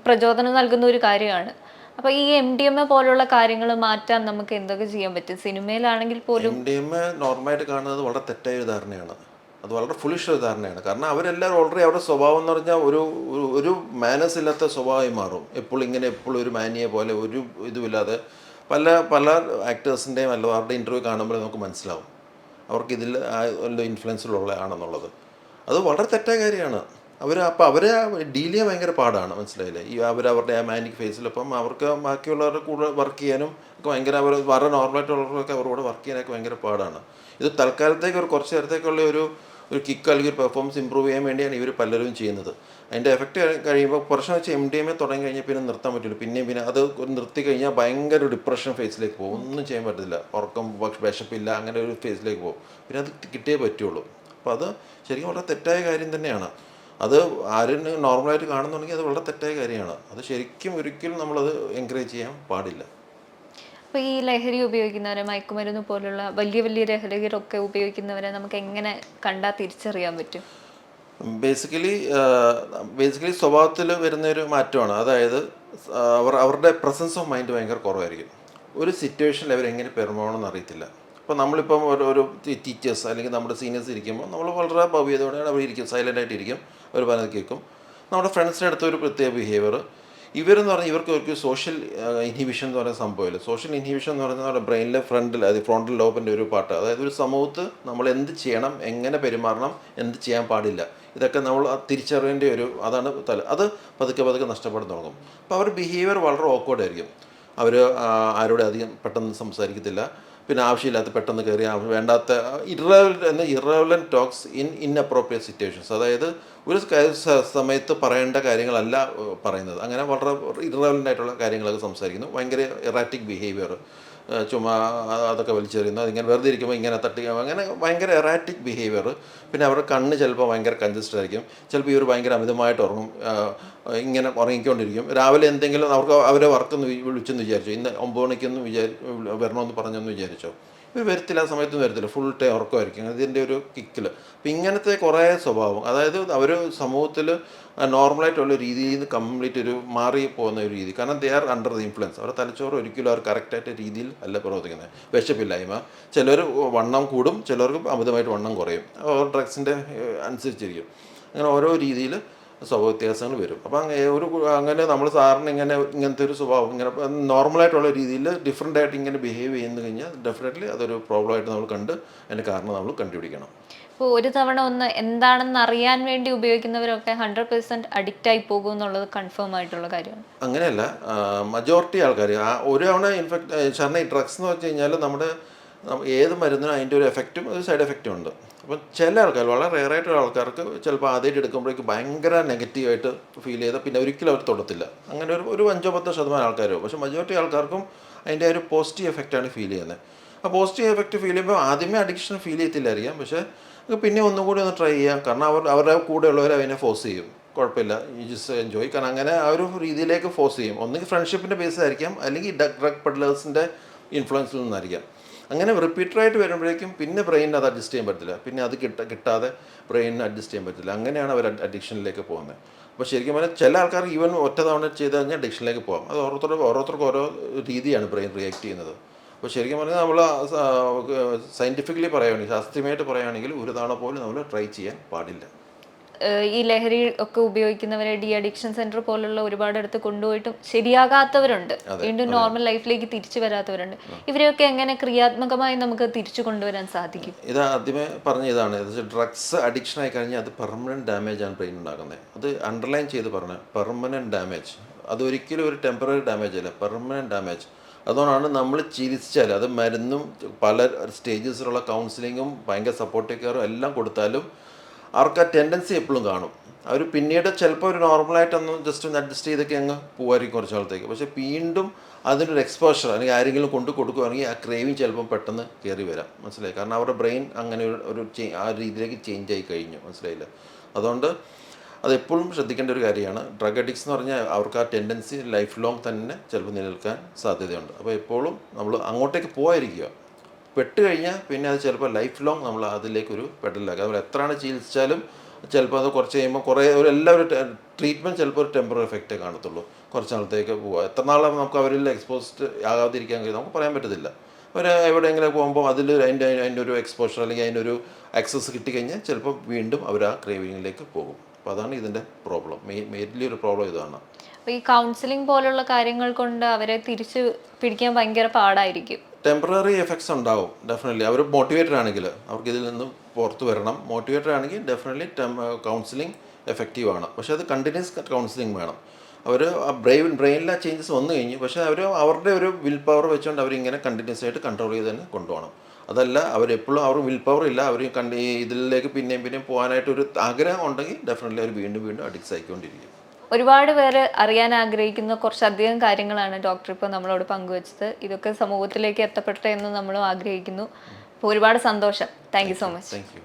പ്രചോദനം നൽകുന്ന ഒരു കാര്യമാണ്. അപ്പോൾ ഈ MDMA പോലുള്ള കാര്യങ്ങൾ മാറ്റാൻ നമുക്ക് എന്തൊക്കെ ചെയ്യാൻ പറ്റും? സിനിമയിലാണെങ്കിൽ പോലും MDMA നോർമലായിട്ട് കാണുന്നത് വളരെ തെറ്റായ ധാരണയാണ്, അത് വളരെ ഫുളിഷ് ധാരണയാണ്. കാരണം അവരെല്ലാവരും ഓൾറെഡി അവരുടെ സ്വഭാവം എന്ന് പറഞ്ഞാൽ ഒരു മാനസ് ഇല്ലാത്ത സ്വഭാവമായി മാറും. എപ്പോഴും ഒരു മാനിയെ പോലെ ഒരു ഇതുമില്ലാതെ പല ആക്ടേഴ്സിൻ്റെയും എല്ലാവരുടെ ഇൻ്റർവ്യൂ കാണുമ്പോൾ നമുക്ക് മനസ്സിലാവും അവർക്ക് ഇതിൽ ഇൻഫ്ലുവൻസിലുള്ള ആണെന്നുള്ളത്. അത് വളരെ തെറ്റായ കാര്യമാണ്. അവരെ ഡീൽ ചെയ്യാൻ ഭയങ്കര പാടാണ്, മനസ്സിലായില്ലേ? ഈ അവരുടെ ആ മാനിക് ഫേസിൽ അപ്പം അവർക്ക് ബാക്കിയുള്ളവരുടെ കൂടെ വർക്ക് ചെയ്യാനും ഒക്കെ ഭയങ്കര വളരെ നോർമലായിട്ടുള്ളവർക്കൊക്കെ അവരോട് വർക്ക് ചെയ്യാനൊക്കെ ഭയങ്കര പാടാണ്. ഇത് തൽക്കാലത്തേക്ക് കുറച്ച് നേരത്തേക്കുള്ള ഒരു കിക്ക് അല്ലെങ്കിൽ ഒരു പെർഫോമൻസ് ഇമ്പ്രൂവ് ചെയ്യാൻ വേണ്ടിയാണ് ഇവർ പലരും ചെയ്യുന്നത്. അതിൻ്റെ എഫക്റ്റ് കഴിയുമ്പോൾ കുറച്ച് വെച്ച് MDMA തുടങ്ങി കഴിഞ്ഞാൽ പിന്നെ നിർത്താൻ പറ്റില്ല. പിന്നെ അത് നിർത്തി കഴിഞ്ഞാൽ ഭയങ്കര ഒരു ഡിപ്രഷൻ ഫേസിലേക്ക് പോകും, ഒന്നും ചെയ്യാൻ പറ്റില്ല, ഉറക്കം വിശപ്പില്ല, അങ്ങനെ ഒരു ഫേസിലേക്ക് പോകും. പിന്നെ അത് കിട്ടിയേ പറ്റുള്ളൂ. അപ്പോൾ അത് ശരിക്കും വളരെ തെറ്റായ കാര്യം തന്നെയാണ്. അത് ആരും നോർമലായിട്ട് കാണുന്നുണ്ടെങ്കിൽ അത് വളരെ തെറ്റായ കാര്യമാണ്. അത് ശരിക്കും ഒരിക്കലും നമ്മളത് എൻകറേജ് ചെയ്യാൻ പാടില്ല. അപ്പോൾ ഈ ലഹരി ഉപയോഗിക്കുന്നവരെ, മയക്കുമരുന്ന് പോലുള്ള വലിയ ലഹരികളൊക്കെ ഉപയോഗിക്കുന്നവരെ നമുക്ക് എങ്ങനെ കണ്ടാൽ തിരിച്ചറിയാൻ പറ്റും? ബേസിക്കലി സ്വഭാവത്തിൽ വരുന്നൊരു മാറ്റമാണ്. അതായത് അവരുടെ പ്രസൻസ് ഓഫ് മൈൻഡ് ഭയങ്കര കുറവായിരിക്കും. ഒരു സിറ്റുവേഷനിൽ അവരെങ്ങനെ പെരുമാറണമെന്ന് അറിയത്തില്ല. അപ്പോൾ നമ്മളിപ്പം ഒരു ടീച്ചേഴ്സ് അല്ലെങ്കിൽ നമ്മുടെ സീനിയേഴ്സ് ഇരിക്കുമ്പോൾ നമ്മൾ വളരെ ഭവ്യതയോടെ അവർ ഇരിക്കും, സൈലൻ്റായിട്ട് ഇരിക്കും, അവർ പറഞ്ഞത് കേൾക്കും. നമ്മുടെ ഫ്രണ്ട്സിൻ്റെ അടുത്ത് ഒരു പ്രത്യേക ബിഹേവിയർ. ഇവരെന്ന് പറഞ്ഞാൽ ഇവർക്ക് സോഷ്യൽ ഇൻഹിബിഷൻ എന്ന് പറയുന്ന സംഭവമില്ല. സോഷ്യൽ ഇൻഹിബിഷൻ എന്ന് പറയുന്നത് നമ്മുടെ ബ്രെയിനിലെ ഫ്രോണ്ടൽ ലോബിൻ്റെ ഒരു പാർട്ട്. അതായത് ഒരു സമൂഹത്ത് നമ്മൾ എന്ത് ചെയ്യണം, എങ്ങനെ പെരുമാറണം, എന്ത് ചെയ്യാൻ പാടില്ല, ഇതൊക്കെ നമ്മൾ തിരിച്ചറിയേണ്ട അതാണ് അത് പതുക്കെ പതുക്കെ നഷ്ടപ്പെടാൻ തുടങ്ങും. അപ്പോൾ അവർ ബിഹേവിയർ വളരെ ഓക്വേർഡ് ആയിരിക്കും. അവർ ആരോടും അധികം പെട്ടെന്ന് സംസാരിക്കത്തില്ല. പിന്നെ ആവശ്യമില്ലാത്ത പെട്ടെന്ന് കയറി വേണ്ടാത്ത ഇറവലൻറ്റ് ടോക്സ് ഇൻഅപ്രോപ്രിയേറ്റ് സിറ്റുവേഷൻസ്. അതായത് ഒരു സമയത്ത് പറയേണ്ട കാര്യങ്ങളല്ല പറയുന്നത്. അങ്ങനെ വളരെ ഇറവലൻ്റ് ആയിട്ടുള്ള കാര്യങ്ങളൊക്കെ സംസാരിക്കുന്നു. ഭയങ്കര എറാറ്റിക് ബിഹേവിയർ, ചുമ്മാ അതൊക്കെ വലിച്ചെറിയുന്നു, അതിങ്ങനെ വെറുതെ ഇരിക്കുമ്പോൾ ഇങ്ങനെ തട്ടി, അങ്ങനെ ഭയങ്കര എറാറ്റിക് ബിഹേവിയർ. പിന്നെ അവരുടെ കണ്ണ് ചിലപ്പോൾ ഭയങ്കര കൺജസ്റ്റഡ് ആയിരിക്കും. ചിലപ്പോൾ ഇവർ ഭയങ്കര അമിതമായിട്ട് ഉറങ്ങും, ഇങ്ങനെ ഉറങ്ങിക്കൊണ്ടിരിക്കും. രാവിലെ എന്തെങ്കിലും അവരെ വർക്കൊന്ന് വിളിച്ചെന്ന് വിചാരിച്ചു, ഇന്ന് 9 മണിക്കൊന്ന് വരണമെന്ന് പറഞ്ഞെന്ന് വിചാരിച്ചോ, ഇവർ വരത്തില്ല, ആ സമയത്തൊന്നും വരത്തില്ല, ഫുൾ ടൈം ഉറക്കമായിരിക്കും. ഇതിൻ്റെ ഒരു കിക്കിൽ അപ്പം ഇങ്ങനത്തെ കുറേ സ്വഭാവം, അതായത് അവർ സമൂഹത്തിൽ നോർമലായിട്ടുള്ള രീതിയിൽ നിന്ന് കംപ്ലീറ്റ് മാറി പോകുന്ന ഒരു രീതി. കാരണം they are under the influence. അവരുടെ തലച്ചോറ് ഒരിക്കലും അവർ കറക്റ്റായിട്ട് രീതിയിൽ അല്ല പ്രവർത്തിക്കുന്നത്. വിശപ്പില്ലായ്മ, ചിലർ വണ്ണം കൂടും, ചിലർക്ക് അമിതമായിട്ട് വണ്ണം കുറയും, അവർ ഡ്രഗ്സിൻ്റെ അനുസരിച്ചിരിക്കും. അങ്ങനെ ഓരോ രീതിയിൽ സ്വഭാവ വ്യത്യാസങ്ങൾ വരും. അപ്പം അങ്ങനെ നമ്മൾ സാറിന് ഇങ്ങനത്തെ ഒരു സ്വഭാവം ഇങ്ങനെ നോർമലായിട്ടുള്ള രീതിയിൽ ഡിഫറെൻ്റ് ആയിട്ട് ഇങ്ങനെ ബിഹേവ് ചെയ്യുന്നു കഴിഞ്ഞാൽ ഡെഫിനറ്റ്ലി അതൊരു പ്രോബ്ലമായിട്ട് നമ്മൾ കണ്ട് അതിൻ്റെ കാരണം നമ്മൾ കണ്ടുപിടിക്കണം. ഇപ്പോൾ ഒരു തവണ ഒന്ന് എന്താണെന്ന് അറിയാൻ വേണ്ടി ഉപയോഗിക്കുന്നവരൊക്കെ 100% അഡിക്റ്റ് ആയി പോകും എന്നുള്ളത് കൺഫേം ആയിട്ടുള്ള കാര്യമാണ്. അങ്ങനെയല്ല, മജോറിറ്റി ആൾക്കാർ ഒരു തവണ ഈ ഡ്രഗ്സ് എന്ന് വെച്ച് കഴിഞ്ഞാൽ ഏത് മരുന്നിനും അതിൻ്റെ ഒരു എഫക്റ്റും ഒരു സൈഡ് എഫക്റ്റും ഉണ്ട്. അപ്പം ചില ആൾക്കാർ, വളരെ റെയറായിട്ടുള്ള ആൾക്കാർക്ക് ചിലപ്പോൾ ആദ്യമായിട്ട് എടുക്കുമ്പോഴേക്ക് ഭയങ്കര നെഗറ്റീവായിട്ട് ഫീൽ ചെയ്താൽ പിന്നെ ഒരിക്കലും അവർ തൊടത്തില്ല. അങ്ങനെ ഒരു 5-10% ആൾക്കാരോ. പക്ഷേ മജോറിറ്റി ആൾക്കാർക്കും അതിൻ്റെ ഒരു പോസിറ്റീവ് എഫക്റ്റാണ് ഫീൽ ചെയ്യുന്നത്. ആ പോസിറ്റീവ് എഫക്റ്റ് ഫീൽ ചെയ്യുമ്പോൾ ആദ്യമേ അഡിക്ഷൻ ഫീൽ ചെയ്യത്തില്ലായിരിക്കാം, പക്ഷേ പിന്നെ ഒന്നും കൂടി ഒന്ന് ട്രൈ ചെയ്യാം. കാരണം അവരുടെ കൂടെയുള്ളവർ അതിനെ ഫോഴ്സ് ചെയ്യും, കുഴപ്പമില്ല, ഈ ജസ്റ്റ് എൻജോയ്. കാരണം അങ്ങനെ ആ ഒരു രീതിയിലേക്ക് ഫോഴ്സ് ചെയ്യും. ഒന്നുകിൽ ഫ്രണ്ട്ഷിപ്പിൻ്റെ ബേസിലായിരിക്കാം, അല്ലെങ്കിൽ ഡ്രഗ് പെഡ്ലേഴ്സിൻ്റെ ഇൻഫ്ലുവൻസിൽ നിന്നായിരിക്കാം. അങ്ങനെ റിപ്പീറ്ററായിട്ട് വരുമ്പോഴേക്കും പിന്നെ ബ്രെയിനിന് അത് അഡ്ജസ്റ്റ് ചെയ്യാൻ പറ്റില്ല, പിന്നെ അത് കിട്ടാതെ ബ്രെയിനിന് അഡ്ജസ്റ്റ് ചെയ്യാൻ പറ്റില്ല. അങ്ങനെയാണ് അവർ അഡിക്ഷനിലേക്ക് പോകുന്നത്. അപ്പോൾ ശരിക്കും പറഞ്ഞാൽ ചില ആൾക്കാർ ഈവൻ ഒറ്റ തവണ ചെയ്ത് കഴിഞ്ഞാൽ അഡിക്ഷനിലേക്ക് പോകാം. അത് ഓരോരുത്തർക്കും ഓരോ രീതിയാണ് ബ്രെയിൻ റിയാക്ട് ചെയ്യുന്നത്. അപ്പോൾ ശരിക്കും പറഞ്ഞാൽ നമ്മൾ സയൻറ്റിഫിക്കലി പറയുകയാണെങ്കിൽ, ശാസ്ത്രീയമായിട്ട് പറയുകയാണെങ്കിൽ ഒരു തവണ പോലും നമ്മൾ ട്രൈ ചെയ്യാൻ പാടില്ല. ഈ ലഹരി ഒക്കെ ഉപയോഗിക്കുന്നവരെ ഡി അഡിക്ഷൻ സെന്റർ പോലുള്ള ഒരുപാട് അടുത്ത് കൊണ്ടുപോയിട്ടും ശരിയാകാത്തവരുണ്ട്, വീണ്ടും നോർമൽ ലൈഫിലേക്ക് തിരിച്ചു വരാത്തവരുണ്ട്. ഇവരെയൊക്കെ എങ്ങനെ ക്രിയാത്മകമായി നമുക്ക് തിരിച്ചു കൊണ്ടുവരാൻ സാധിക്കും? ഇത് ആദ്യമേ പറഞ്ഞതാണ്, ഡ്രഗ്സ് അഡിക്ഷൻ ആയി കഴിഞ്ഞാൽ അത് പെർമനൻറ്റ് ഡാമേജ് ആണ് ബ്രെയിൻ ഉണ്ടാക്കുന്നത്. അത് അണ്ടർലൈൻ ചെയ്ത് പറഞ്ഞ പെർമനൻറ്റ് ഡാമേജ്, അതൊരിക്കലും ഒരു ടെമ്പററി ഡാമേജ് അല്ല, പെർമനൻറ്റ് ഡാമേജ്. അതുകൊണ്ടാണ് നമ്മൾ ചികിത്സിച്ചാൽ, അത് മരുന്നും പല സ്റ്റേജസിലുള്ള കൗൺസിലിങ്ങും ഭയങ്കര സപ്പോർട്ടീവ് കെയറും എല്ലാം കൊടുത്താലും അവർക്ക് ആ ടെൻഡൻസി എപ്പോഴും കാണും. അവർ പിന്നീട് ചിലപ്പോൾ ഒരു നോർമലായിട്ടൊന്ന് ജസ്റ്റ് ഒന്ന് അഡ്ജസ്റ്റ് ചെയ്തൊക്കെ അങ്ങ് പോകായിരിക്കും കുറച്ച് നാളത്തേക്ക്. പക്ഷേ വീണ്ടും അതിനൊരു എക്സ്പോഷർ അല്ലെങ്കിൽ ആരെങ്കിലും കൊടുക്കുകയാണെങ്കിൽ ആ ക്രേവിങ് ചിലപ്പം പെട്ടെന്ന് കയറി വരാം. മനസ്സിലായി? കാരണം അവരുടെ ബ്രെയിൻ അങ്ങനെ ആ രീതിയിലേക്ക് ചേഞ്ച് ആയി കഴിഞ്ഞു. മനസ്സിലായില്ല? അതുകൊണ്ട് അതെപ്പോഴും ശ്രദ്ധിക്കേണ്ട ഒരു കാര്യമാണ്. ഡ്രഗ് അഡിക്ട്സ് എന്ന് പറഞ്ഞാൽ അവർക്ക് ആ ടെൻഡൻസി ലൈഫ് ലോങ് തന്നെ ചിലപ്പോൾ നിലനിൽക്കാൻ സാധ്യതയുണ്ട്. അപ്പോൾ എപ്പോഴും നമ്മൾ അങ്ങോട്ടേക്ക് പോകാതിരിക്കുക. പെട്ട് കഴിഞ്ഞാൽ പിന്നെ അത് ചിലപ്പോൾ ലൈഫ് ലോങ് നമ്മൾ അതിലേക്കൊരു പെടലാക്കുക. അതുപോലെ എത്രയാണ് ചികിത്സിച്ചാലും ചിലപ്പോൾ അത് കുറച്ച് കഴിയുമ്പോൾ എല്ലാവരും ട്രീറ്റ്മെൻറ്റ് ചിലപ്പോൾ ഒരു ടെമ്പററി എഫക്റ്റേ കാണത്തുള്ളൂ. കുറച്ച് നാളത്തേക്ക് പോവുക. എത്ര നാളെ നമുക്ക് അവരിൽ എക്സ്പോസ്ഡ് ആകാതിരിക്കാൻ കഴിയും നമുക്ക് പറയാൻ പറ്റത്തില്ല. അവർ എവിടെയെങ്കിലും പോകുമ്പോൾ അതിൻ്റെ ഒരു എക്സ്പോഷർ അല്ലെങ്കിൽ അതിൻ്റെ ഒരു ആക്സസ് കിട്ടിക്കഴിഞ്ഞാൽ ചിലപ്പോൾ വീണ്ടും അവർ ആ ക്രേവിങ്ങിലേക്ക് പോകും. അപ്പോൾ അതാണ് ഇതിൻ്റെ പ്രോബ്ലം. മെയിൻലി ഒരു പ്രോബ്ലം ഇതാണ്. അപ്പോൾ ഈ കൗൺസിലിംഗ് പോലുള്ള കാര്യങ്ങൾ കൊണ്ട് അവരെ തിരിച്ച് പിടിക്കാൻ ഭയങ്കര പാടായിരിക്കും. ടെമ്പററി എഫക്ട്സ് ഉണ്ടാവും ഡെഫിനറ്റ്ലി. അവർ മോട്ടിവേറ്റഡ് ആണെങ്കിൽ അവർക്ക് ഇതിൽ നിന്ന് പുറത്ത് വരണം. മോട്ടിവേറ്റഡ് ആണെങ്കിൽ ഡെഫിനറ്റ്ലി കൗൺസിലിംഗ് എഫക്റ്റീവാണ്. പക്ഷേ അത് കണ്ടിന്യൂസ് കൗൺസിലിംഗ് വേണം. അവർ ബ്രെയിനിലെ ചേഞ്ചസ് വന്നു കഴിഞ്ഞു, പക്ഷേ അവരുടെ ഒരു വിൽ പവർ വെച്ചുകൊണ്ട് അവരിങ്ങനെ കണ്ടിന്യൂസ് ആയിട്ട് കൺട്രോൾ ചെയ്ത് തന്നെ കൊണ്ടുപോകണം. അതല്ല അവരെപ്പോഴും അവർ വിൽ പവർ ഇല്ല, അവർ ഇതിലേക്ക് പിന്നെയും പോകാനായിട്ടൊരു ആഗ്രഹം ഉണ്ടെങ്കിൽ ഡെഫിനറ്റ്ലി അവർ വീണ്ടും അഡിക്ട്സ് ആയിക്കൊണ്ടിരിക്കും. ഒരുപാട് പേര് അറിയാൻ ആഗ്രഹിക്കുന്ന കുറച്ചധികം കാര്യങ്ങളാണ് ഡോക്ടർ ഇപ്പോൾ നമ്മളോട് പങ്കുവച്ചത്. ഇതൊക്കെ സമൂഹത്തിലേക്ക് എത്തപ്പെട്ടെ എന്ന് നമ്മളും ആഗ്രഹിക്കുന്നു. അപ്പോൾ ഒരുപാട് സന്തോഷം. Thank you so much. Thank you.